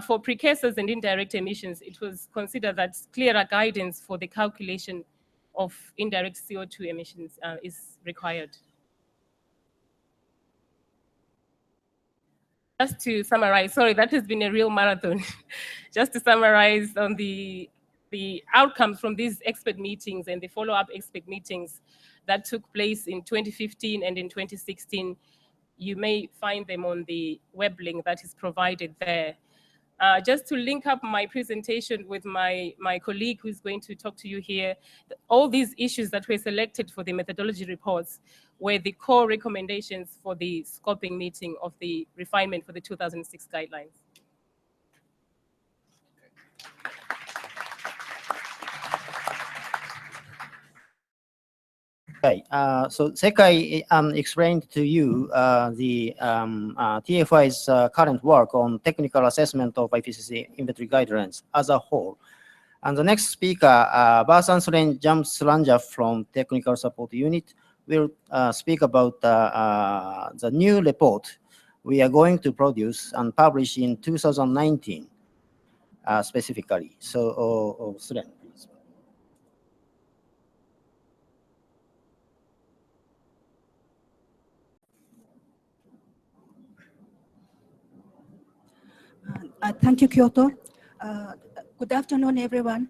For precursors and indirect emissions, it was considered that clearer guidance for the calculation of indirect CO2 emissions is required. Just to summarize, sorry, that has been a real marathon. Just to summarize on the outcomes from these expert meetings and the follow-up expert meetings that took place in 2015 and in 2016, you may find them on the web link that is provided there. Just to link up my presentation with my colleague who's going to talk to you here, all these issues that were selected for the methodology reports were the core recommendations for the scoping meeting of the refinement for the 2006 guidelines. Okay, so Sekai explained to you the TFI's current work on technical assessment of IPCC inventory guidelines as a whole. And the next speaker, Basan Jamslanja from Technical Support Unit, will speak about the new report we are going to produce and publish in 2019 specifically. So, Suren, please. Thank you, Kyoto. Good afternoon, everyone.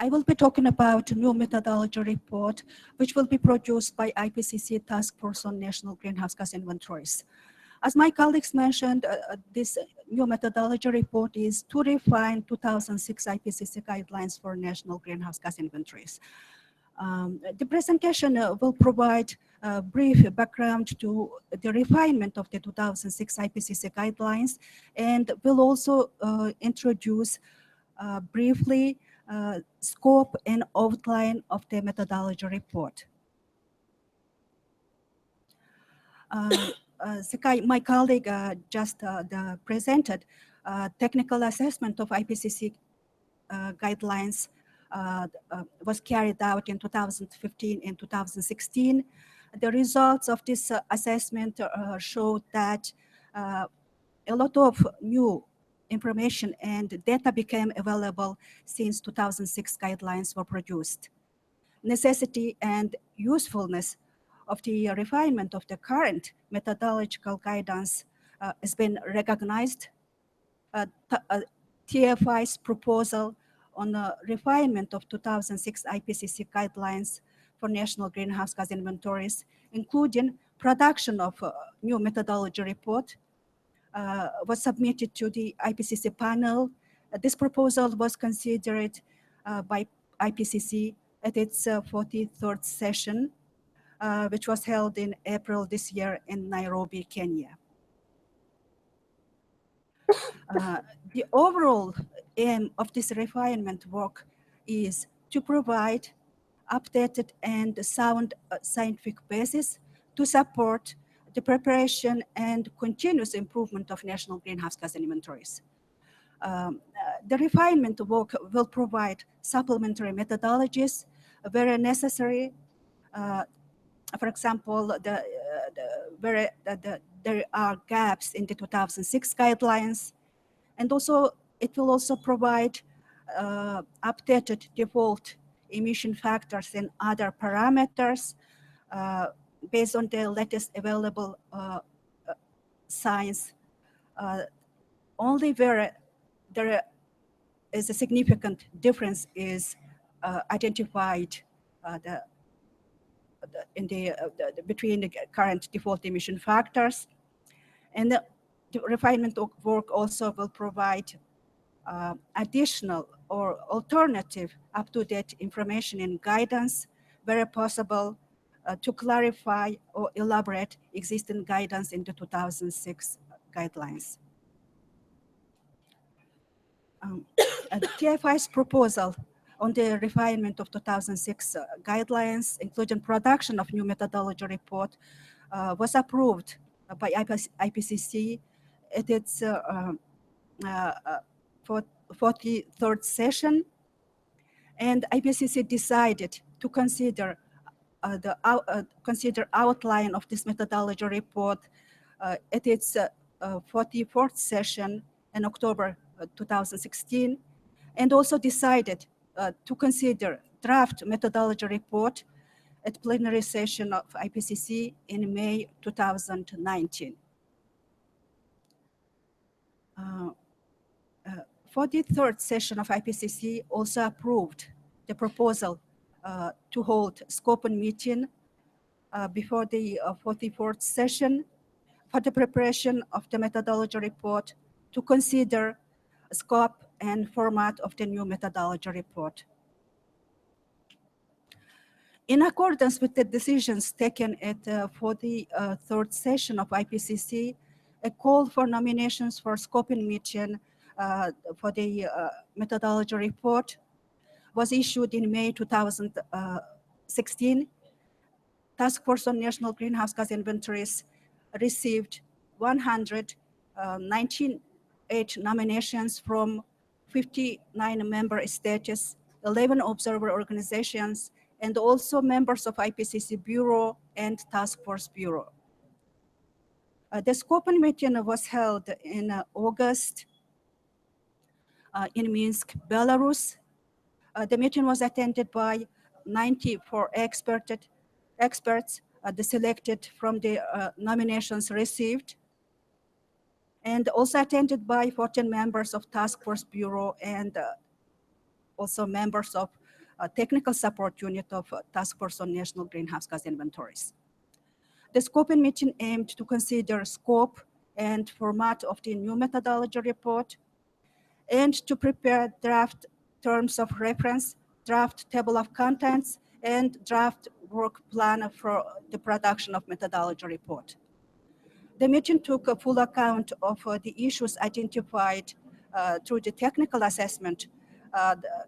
I will be talking about a new methodology report, which will be produced by IPCC Task Force on National Greenhouse Gas Inventories. As my colleagues mentioned, this new methodology report is to refine 2006 IPCC guidelines for national greenhouse gas inventories. The presentation will provide a brief background to the refinement of the 2006 IPCC guidelines, and will also introduce briefly scope and outline of the methodology report. Sekai, my colleague just presented technical assessment of IPCC guidelines was carried out in 2015 and 2016. The results of this assessment showed that a lot of new information and data became available since 2006 guidelines were produced. Necessity and usefulness of the refinement of the current methodological guidance has been recognized. TFI's proposal on the refinement of 2006 IPCC guidelines for national greenhouse gas inventories, including production of a new methodology report, was submitted to the IPCC panel. This proposal was considered by IPCC at its 43rd session, which was held in April this year in Nairobi, Kenya. The overall aim of this refinement work is to provide updated and sound scientific basis to support the preparation and continuous improvement of national greenhouse gas inventories. The refinement work will provide supplementary methodologies where necessary. For example, there are gaps in the 2006 guidelines, and also it will also provide updated default emission factors and other parameters based on the latest available science. Only where there is a significant difference is identified between the current default emission factors. And the refinement work also will provide additional or alternative up-to-date information and guidance where possible to clarify or elaborate existing guidance in the 2006 guidelines. TFI's proposal on the refinement of 2006 guidelines, including production of new methodology report, was approved by IPCC at its 43rd session, and IPCC decided to consider consider outline of this methodology report at its 44th session in October 2016, and also decided to consider draft methodology report at plenary session of IPCC in May 2019. 43rd session of IPCC also approved the proposal to hold scoping meeting before the 44th session for the preparation of the methodology report to consider scope and format of the new methodology report. In accordance with the decisions taken at the 43rd session of IPCC, a call for nominations for scoping meeting for the methodology report was issued in May 2016. Task Force on National Greenhouse Gas Inventories received 198 nominations from 59 member states, 11 observer organizations, and also members of IPCC Bureau and Task Force Bureau. The scoping meeting was held in August in Minsk, Belarus. The meeting was attended by 94 experts selected from the nominations received, and also attended by 14 members of Task Force Bureau and also members of Technical Support Unit of Task Force on National Greenhouse Gas Inventories. The scoping meeting aimed to consider scope and format of the new methodology report and to prepare draft terms of reference, draft table of contents, and draft work plan for the production of methodology report. The meeting took a full account of the issues identified through the technical assessment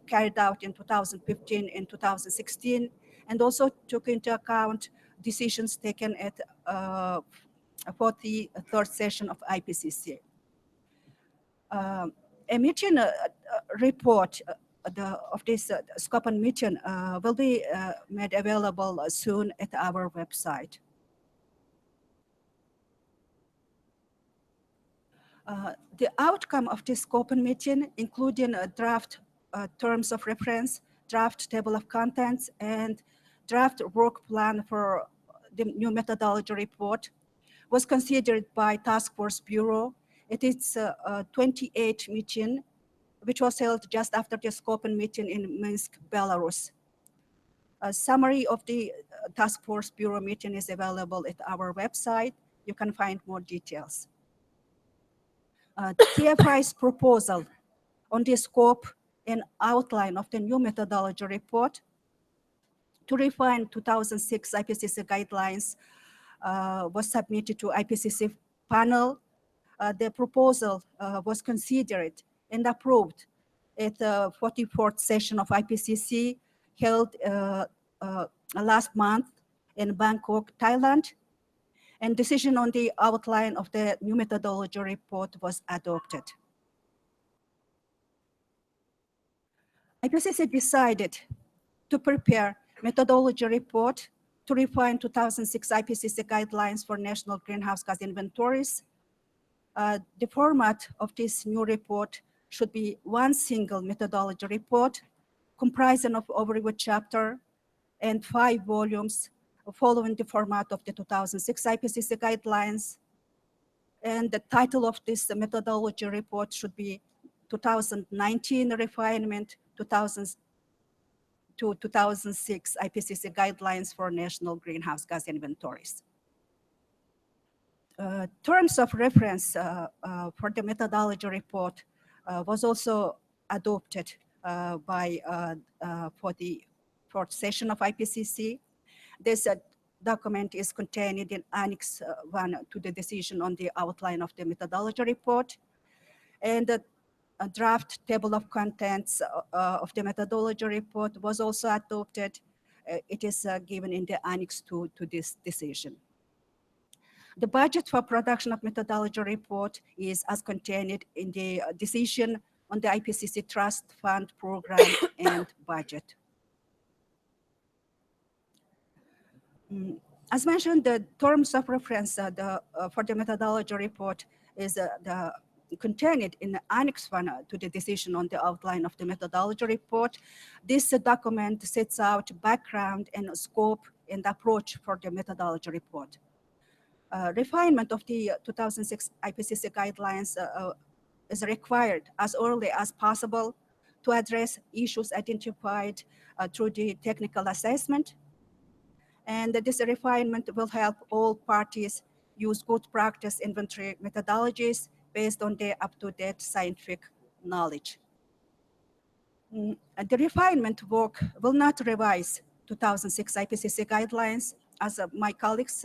carried out in 2015 and 2016, and also took into account decisions taken at 43rd session of IPCC. A meeting report of this scoping meeting will be made available soon at our website. The outcome of this scoping meeting, including draft terms of reference, draft table of contents, and draft work plan for the new methodology report, was considered by Task Force Bureau at its 28th meeting, which was held just after the scoping meeting in Minsk, Belarus. A summary of the Task Force Bureau meeting is available at our website. You can find more details. TFI's proposal on the scope and outline of the new methodology report to refine 2006 IPCC guidelines was submitted to IPCC panel. The proposal was considered and approved at the 44th session of IPCC held last month in Bangkok, Thailand, and decision on the outline of the new methodology report was adopted. IPCC decided to prepare methodology report to refine 2006 IPCC guidelines for national greenhouse gas inventories. The format of this new report should be one single methodology report comprising of overview chapter and 5 volumes following the format of the 2006 IPCC guidelines. And the title of this methodology report should be 2019 Refinement 2006 IPCC Guidelines for National Greenhouse Gas Inventories. Terms of reference for the methodology report was also adopted for the 4th session of IPCC. This document is contained in Annex 1 to the decision on the outline of the methodology report. And a draft table of contents of the methodology report was also adopted. It is given in the Annex 2 to this decision. The budget for production of methodology report is as contained in the decision on the IPCC Trust Fund Program and budget. As mentioned, the terms of reference for the methodology report is contained in Annex 1 to the decision on the outline of the methodology report. This document sets out background and scope and approach for the methodology report. Refinement of the 2006 IPCC guidelines is required as early as possible to address issues identified through the technical assessment. And this refinement will help all parties use good practice inventory methodologies based on their up-to-date scientific knowledge. The refinement work will not revise 2006 IPCC guidelines, as my colleagues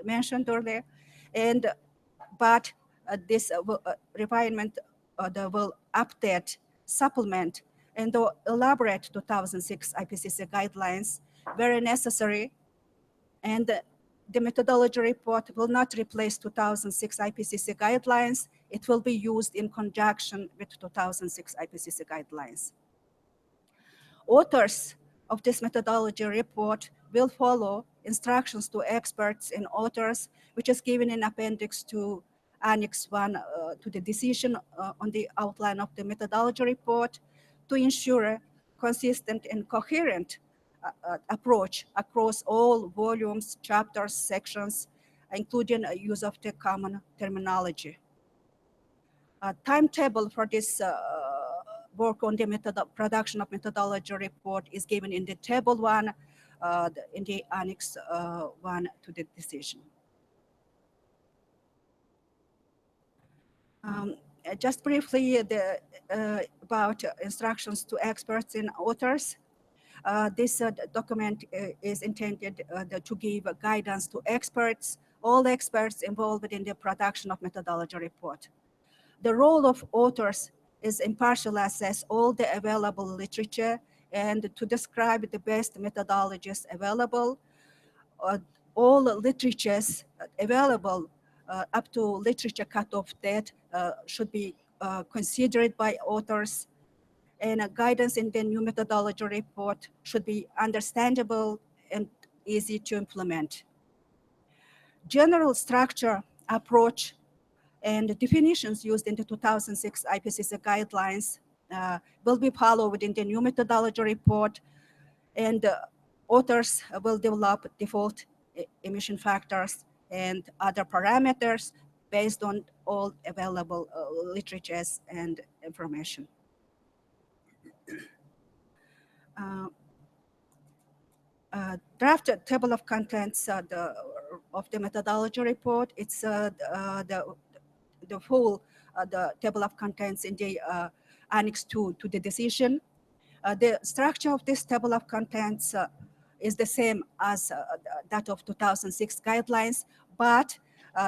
mentioned earlier, but this refinement will update, supplement, and elaborate 2006 IPCC guidelines where necessary, and the methodology report will not replace 2006 IPCC guidelines. It will be used in conjunction with 2006 IPCC guidelines. Authors of this methodology report will follow instructions to experts and authors, which is given in Appendix to Annex 1 to the decision on the outline of the methodology report, to ensure consistent and coherent approach across all volumes, chapters, sections, including use of the common terminology. A timetable for this work on the production of methodology report is given in the table 1 in the Annex 1 to the decision. Just briefly about instructions to experts and authors. This document is intended to give guidance to experts, all experts involved in the production of methodology report. The role of authors is impartially assess all the available literature and to describe the best methodologies available. All literatures available up to literature cutoff date should be considered by authors, and guidance in the new methodology report should be understandable and easy to implement. General structure, approach, and definitions used in the 2006 IPCC guidelines will be followed in the new methodology report, and authors will develop default emission factors and other parameters based on all available literatures and information. Draft table of contents of the methodology report. It's the full the table of contents in the Annex 2 to the decision. The structure of this table of contents is the same as that of 2006 guidelines, but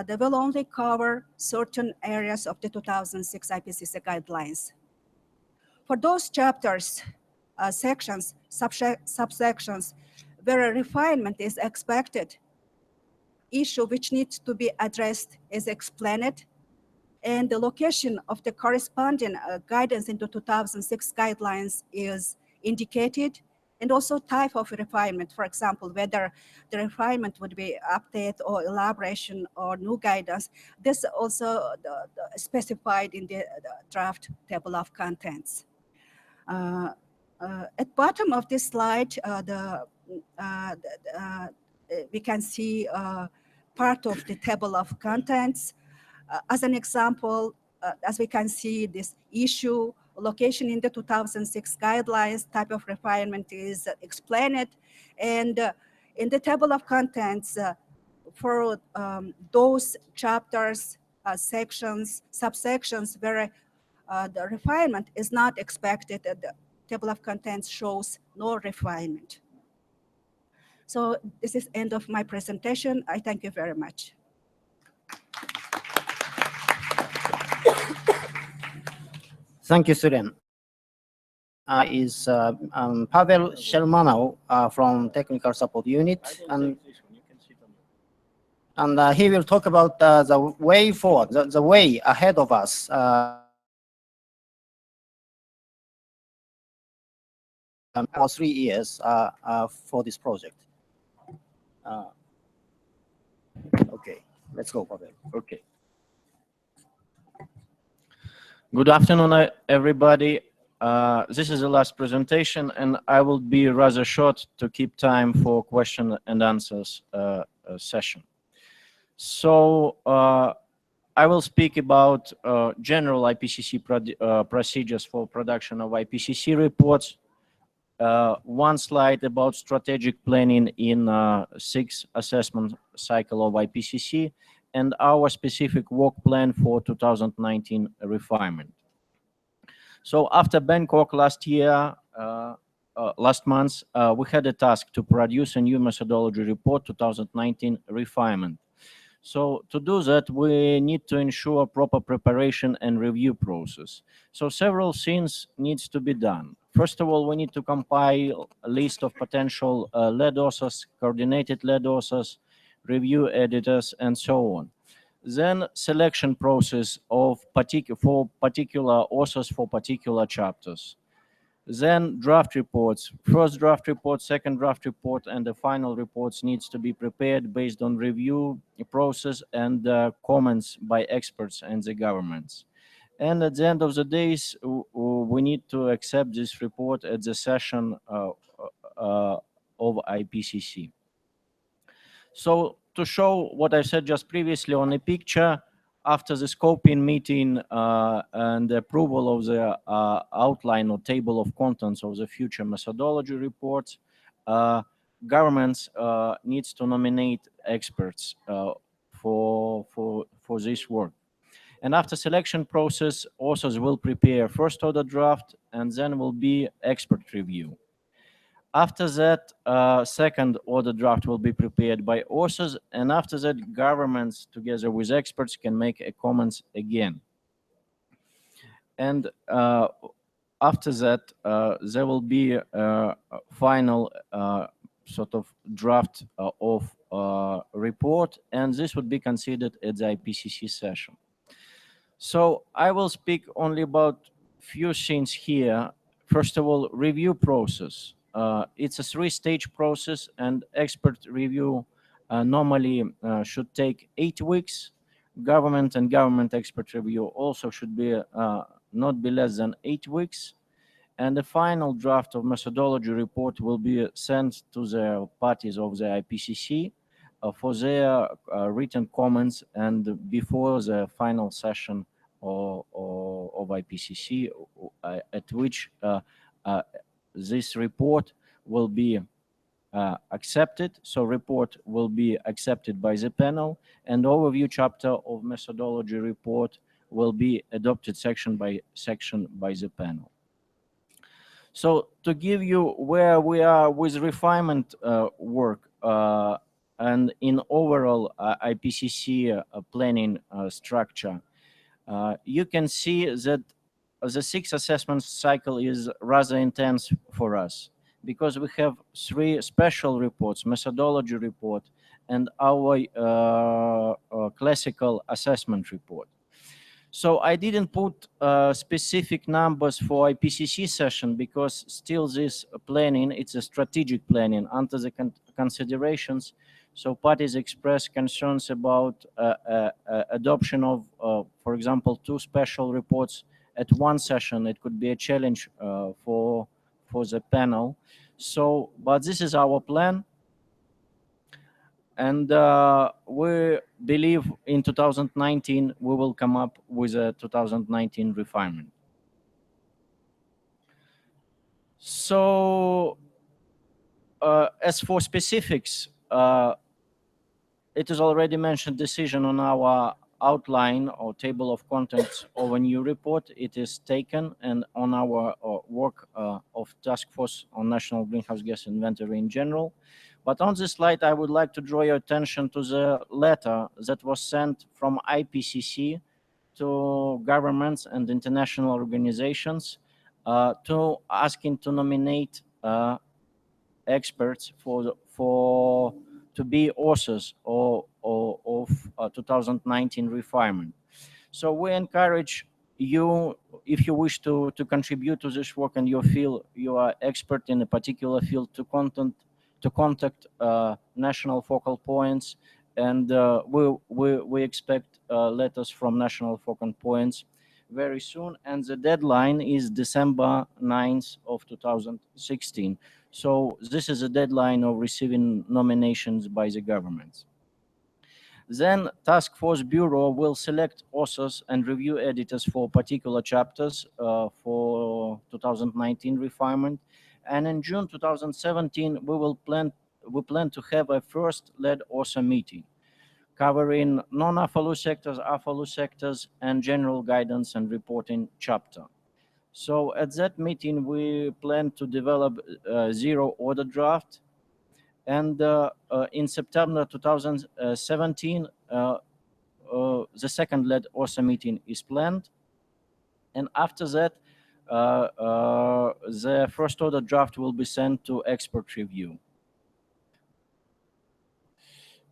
they will only cover certain areas of the 2006 IPCC guidelines. For those chapters, sections, subsections, where a refinement is expected, issue which needs to be addressed is explained, and the location of the corresponding guidance into 2006 guidelines is indicated, and also type of refinement, for example, whether the refinement would be update or elaboration or new guidance. This also specified in the draft table of contents. At bottom of this slide, we can see part of the table of contents. As an example, as we can see, this issue, location in the 2006 guidelines, type of refinement is explained. And in the table of contents, for those chapters, sections, subsections where the refinement is not expected, the table of contents shows no refinement. So this is end of my presentation. I thank you very much. Thank you, Suren. Is Pavel Shermanov from Technical Support Unit, and he will talk about the way forward, the way ahead of us for 3 years for this project. Okay, let's go, Pavel. Okay. Good afternoon, everybody. This is the last presentation, and I will be rather short to keep time for question and answers session. So I will speak about general IPCC procedures for production of IPCC reports. One slide about strategic planning in 6th assessment cycle of IPCC, and our specific work plan for 2019 refinement. So after Bangkok last year, last month, we had a task to produce a new methodology report 2019 refinement. So to do that, we need to ensure proper preparation and review process. So several things needs to be done. First of all, we need to compile a list of potential lead authors, coordinated lead authors, review editors, and so on. Then selection process of particular authors for particular chapters. Then draft reports, first draft report, second draft report, and the final reports needs to be prepared based on review process and comments by experts and the governments. And at the end of the days, we need to accept this report at the session of IPCC. So to show what I said just previously on a picture, after the scoping meeting and the approval of the outline or table of contents of the future methodology reports, governments needs to nominate experts for this work. And after selection process, authors will prepare first order draft, and then will be expert review. After that, second order draft will be prepared by authors, and after that, governments together with experts can make a comments again. And after that, there will be a final sort of draft of report, and this would be considered at the IPCC session. So I will speak only about few things here. First of all, review process. It's a three-stage process, and expert review normally should take 8 weeks. Government and government expert review also should be not be less than 8 weeks. And the final draft of methodology report will be sent to the parties of the IPCC for their written comments, and before the final session of IPCC, at which this report will be accepted. So report will be accepted by the panel, and overview chapter of methodology report will be adopted section by section by the panel. So to give you where we are with refinement work and in overall IPCC planning structure, you can see that the 6th assessment cycle is rather intense for us, because we have 3 special reports, methodology report, and our classical assessment report. So I didn't put specific numbers for IPCC session, because still this planning, it's a strategic planning under the considerations. So parties express concerns about adoption of, for example, 2 special reports at one session. It could be a challenge for the panel. So, but this is our plan. And we believe in 2019, we will come up with a 2019 refinement. So as for specifics, it is already mentioned decision on our outline or table of contents of a new report. It is taken, and on our work of task force on national greenhouse gas inventory in general. But on this slide, I would like to draw your attention to the letter that was sent from IPCC to governments and international organizations to asking to nominate experts to be authors of 2019 refinement. So we encourage you, if you wish to contribute to this work and you feel you are expert in a particular field, to to contact national focal points, and we expect letters from national focal points very soon, and the deadline is December 9th of 2016. So this is a deadline of receiving nominations by the governments. Then Task Force Bureau will select authors and review editors for particular chapters for 2019 refinement. And in June 2017, we plan to have a first lead author meeting covering non-AFALU sectors, AFALU sectors, and general guidance and reporting chapter. So at that meeting, we plan to develop a zero order draft. And in September 2017, the second lead author meeting is planned. And after that, the first order draft will be sent to expert review.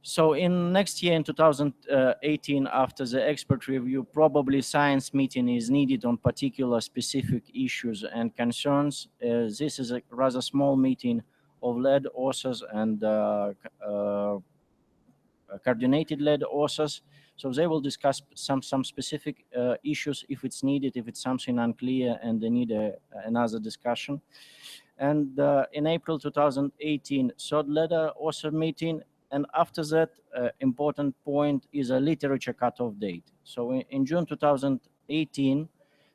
So in next year, in 2018, after the expert review, probably science meeting is needed on particular specific issues and concerns. This is a rather small meeting of lead authors and coordinated lead authors. So they will discuss some specific issues if it's needed, if it's something unclear and they need another discussion. And in April 2018, third lead author meeting. And after that, important point is a literature cutoff date. So in June 2018,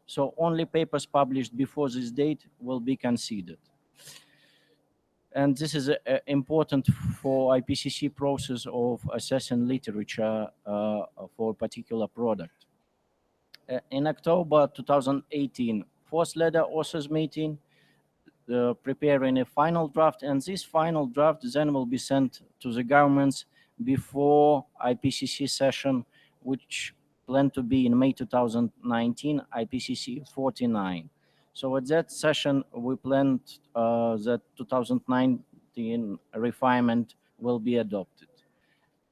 so only papers published before this date will be considered. And this is important for IPCC process of assessing literature for a particular product. In October 2018, fourth lead authors meeting, preparing a final draft, and this final draft then will be sent to the governments before IPCC session, which planned to be in May 2019, IPCC 49. So at that session, we planned that 2019 refinement will be adopted.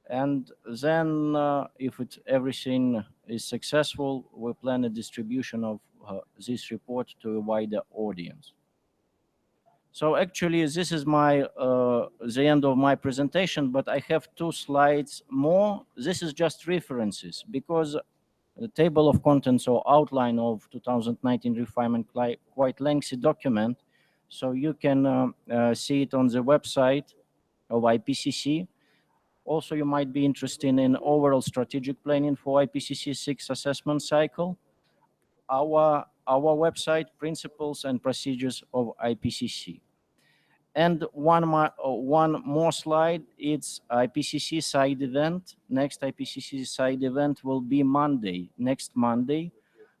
And then if everything is successful, we plan a distribution of this report to a wider audience. So actually, this is the end of my presentation, but I have 2 slides more. This is just references, because the table of contents or outline of 2019 refinement quite lengthy document. So you can see it on the website of IPCC. Also, you might be interested in overall strategic planning for IPCC 6th assessment cycle. Our website, principles and procedures of IPCC. And one more slide, it's IPCC side event. Next IPCC side event will be next Monday,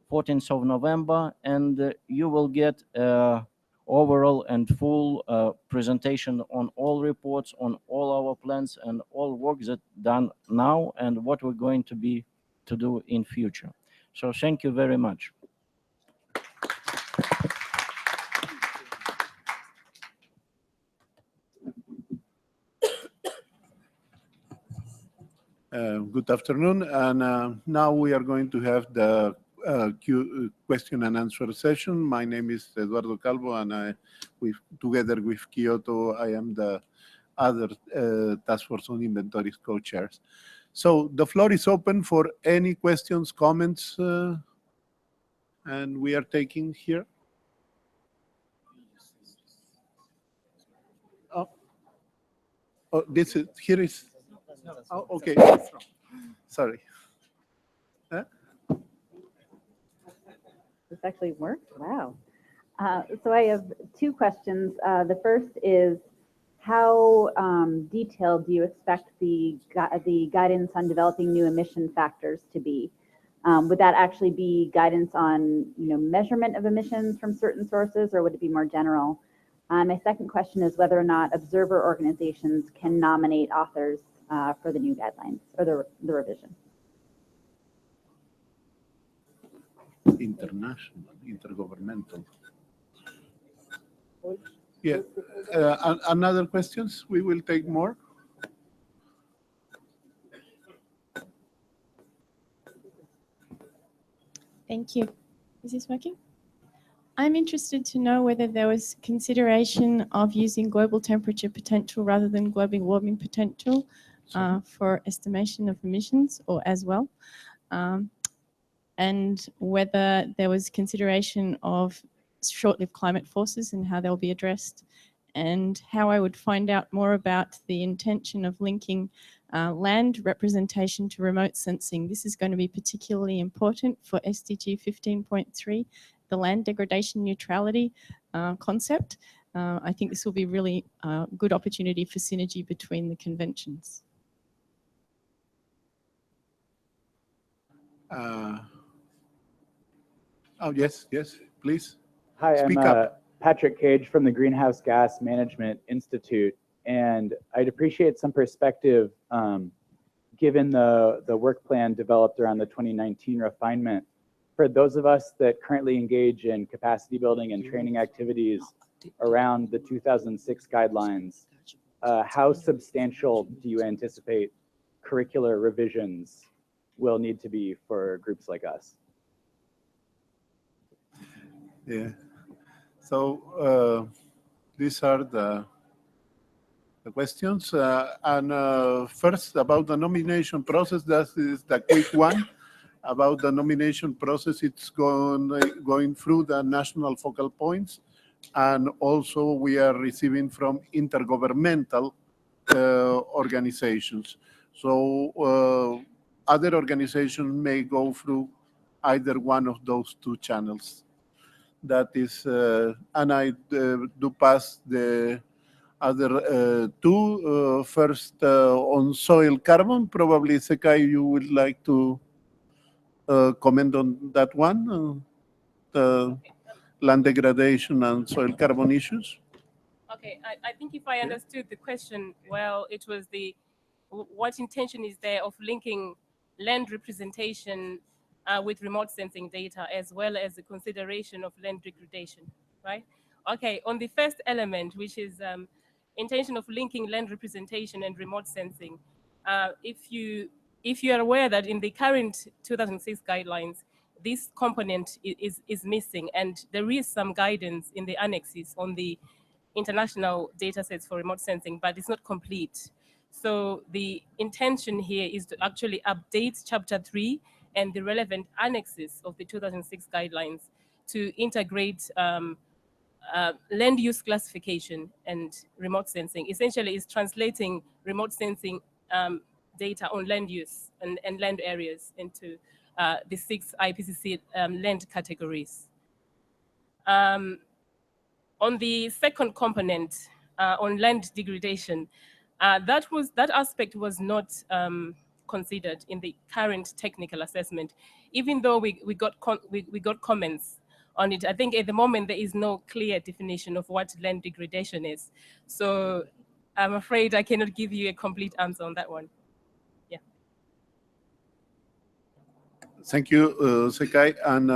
14th of November, and you will get overall and full presentation on all reports, on all our plans and all work that done now and what we're going to do in future. So thank you very much. Good afternoon, and now we are going to have the question and answer session. My name is Eduardo Calvo, and together with Kyoto, I am the other Task Force on Inventories co-chairs. So the floor is open for any questions, comments, and we are taking here. Oh, here is. Oh, okay. Sorry. Huh? This actually worked? Wow. So I have 2 questions. The first is, how detailed do you expect the guidance on developing new emission factors to be? Would that actually be guidance on measurement of emissions from certain sources, or would it be more general? My second question is whether or not observer organizations can nominate authors for the new guidelines or the revision. International, intergovernmental. Yeah. Another questions? We will take more. Thank you. Is this working? I'm interested to know whether there was consideration of using global temperature potential rather than global warming potential for estimation of emissions, or as well, and whether there was consideration of short-lived climate forces and how they'll be addressed, and how I would find out more about the intention of linking land representation to remote sensing. This is going to be particularly important for SDG 15.3, the land degradation neutrality concept. I think this will be really a good opportunity for synergy between the conventions. Oh, yes, please. Hi, Speak I'm up. Patrick Cage from the Greenhouse Gas Management Institute, and I'd appreciate some perspective given the work plan developed around the 2019 refinement. For those of us that currently engage in capacity building and training activities around the 2006 guidelines, how substantial do you anticipate curricular revisions will need to be for groups like us? Yeah. So these are the questions. First, about the nomination process, that is the quick one. About the nomination process, it's going through the national focal points, and also we are receiving from intergovernmental organizations. So other organizations may go through either one of those two channels. That is, and I do pass the other two. First, on soil carbon, probably Sekai, you would like to comment on that one, the land degradation and soil carbon issues? Okay, I think if I understood the question well, it was what intention is there of linking land representation with remote sensing data, as well as the consideration of land degradation, right? Okay, on the first element, which is intention of linking land representation and remote sensing, if you are aware that in the current 2006 guidelines, this component is missing, and there is some guidance in the annexes on the international data sets for remote sensing, but it's not complete. So the intention here is to actually update Chapter 3 and the relevant annexes of the 2006 guidelines to integrate land use classification and remote sensing. Essentially, is translating remote sensing data on land use and land areas into the 6 IPCC land categories. On the second component, on land degradation, that aspect was not considered in the current technical assessment, even though we got comments on it. I think at the moment there is no clear definition of what land degradation is. So I'm afraid I cannot give you a complete answer on that one. Yeah. Thank you, Sekai. And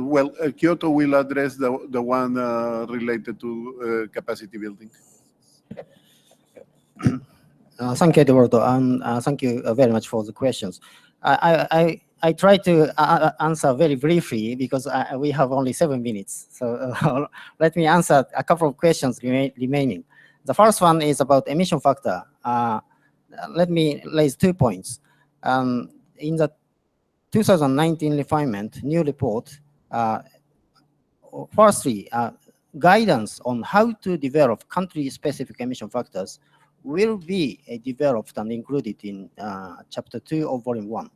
well, Kyoto will address the one related to capacity building. Thank you, Eduardo, and thank you very much for the questions. I try to answer very briefly because we have only 7 minutes. So let me answer a couple of questions remaining. The first one is about emission factor. Let me raise 2 points. In the 2019 refinement, new report, firstly, guidance on how to develop country-specific emission factors will be developed and included in Chapter 2 of Volume 1.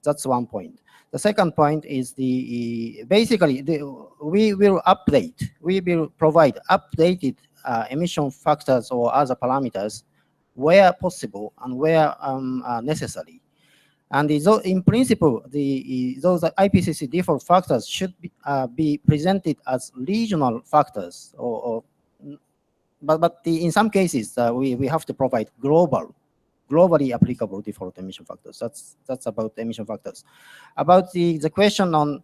That's one point. The second point is we will provide updated emission factors or other parameters where possible and where necessary. And in principle, those IPCC default factors should be presented as regional factors, but in some cases we have to provide globally applicable default emission factors. That's about emission factors. About the question on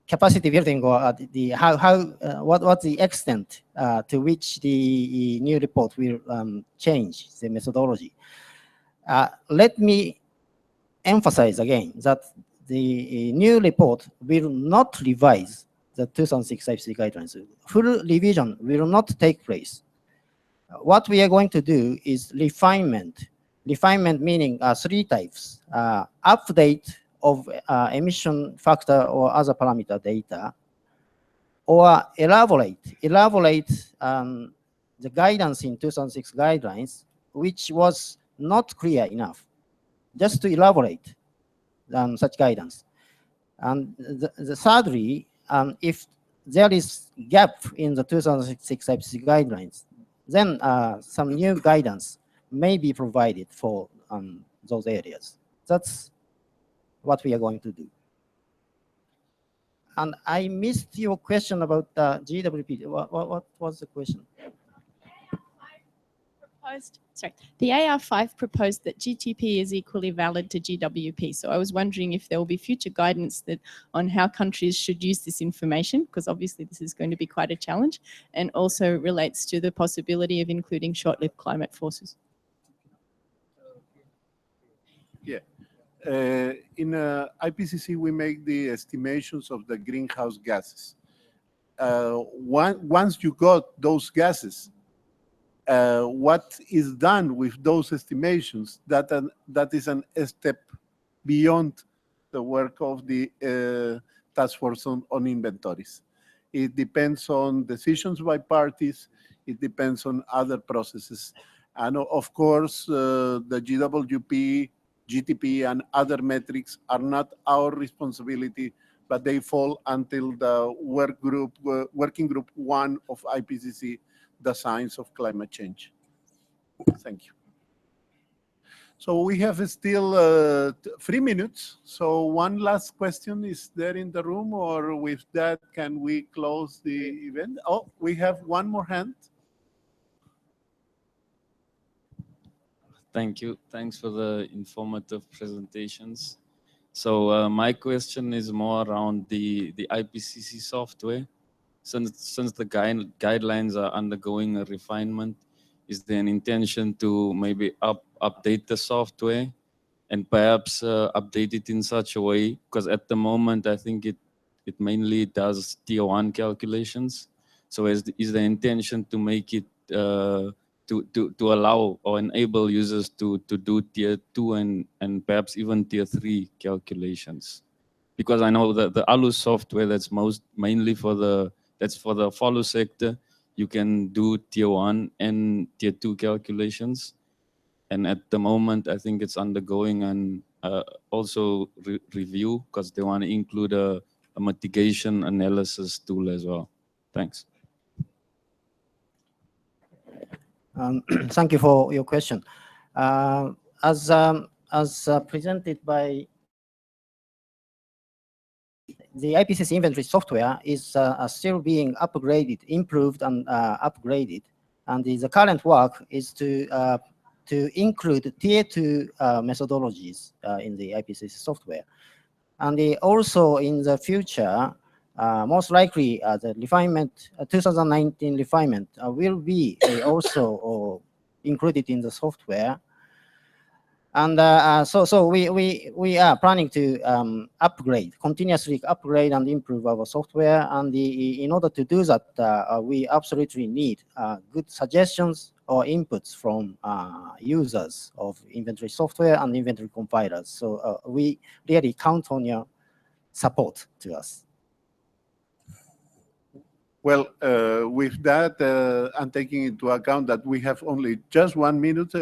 capacity building, or what's the extent to which the new report will change the methodology. Let me emphasize again that the new report will not revise the 2006 IPCC guidelines. Full revision will not take place. What we are going to do is refinement. Refinement meaning three types: update of emission factor or other parameter data, or elaborate the guidance in 2006 guidelines, which was not clear enough, just to elaborate such guidance. And thirdly, if there is gap in the 2006 IPCC guidelines, then some new guidance may be provided for those areas. That's what we are going to do. And I missed your question about GWP. What was the question? The AR5 proposed that GTP is equally valid to GWP. So I was wondering if there will be future guidance on how countries should use this information, because obviously this is going to be quite a challenge, and also relates to the possibility of including short-lived climate forces. Yeah. In IPCC, we make the estimations of the greenhouse gases. Once you got those gases, what is done with those estimations, that is a step beyond the work of the task force on inventories. It depends on decisions by parties. It depends on other processes. And of course, the GWP, GTP, and other metrics are not our responsibility, but they fall until the working group 1 of IPCC, the science of climate change. Thank you. So we have still 3 minutes. So one last question is there in the room, or with that, can we close the event? Oh, we have one more hand. Thank you. Thanks for the informative presentations. So my question is more around the IPCC software. Since the guidelines are undergoing a refinement, is there an intention to maybe update the software and perhaps update it in such a way? Because at the moment, I think it mainly does tier 1 calculations. So is the intention to make it to allow or enable users to do tier 2 and perhaps even tier 3 calculations? Because I know that the ALU software that's mainly for the follow sector, you can do tier 1 and tier 2 calculations. And at the moment, I think it's undergoing an also review, because they want to include a mitigation analysis tool as well. Thanks. Thank you for your question. As presented by the IPCC inventory software is still being upgraded, improved, and upgraded. And the current work is to include tier 2 methodologies in the IPCC software. And also in the future, most likely the refinement, 2019 refinement will be also included in the software. And so we are planning to continuously upgrade and improve our software. And in order to do that, we absolutely need good suggestions or inputs from users of inventory software and inventory compilers. So we really count on your support to us. Well, with that, and taking into account that we have only just 1 minute,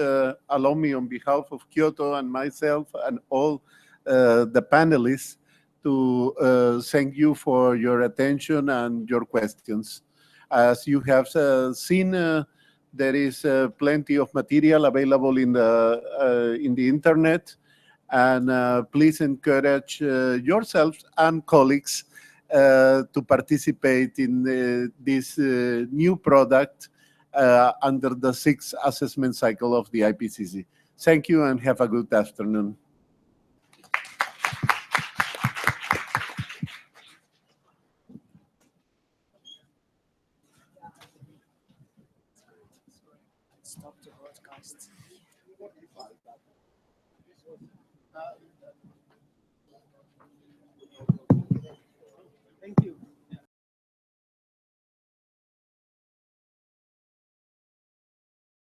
allow me on behalf of Kyoto and myself and all the panelists to thank you for your attention and your questions. As you have seen, there is plenty of material available in the internet, and please encourage yourselves and colleagues to participate in this new product under the 6th assessment cycle of the IPCC. Thank you and have a good afternoon. Stop the broadcast.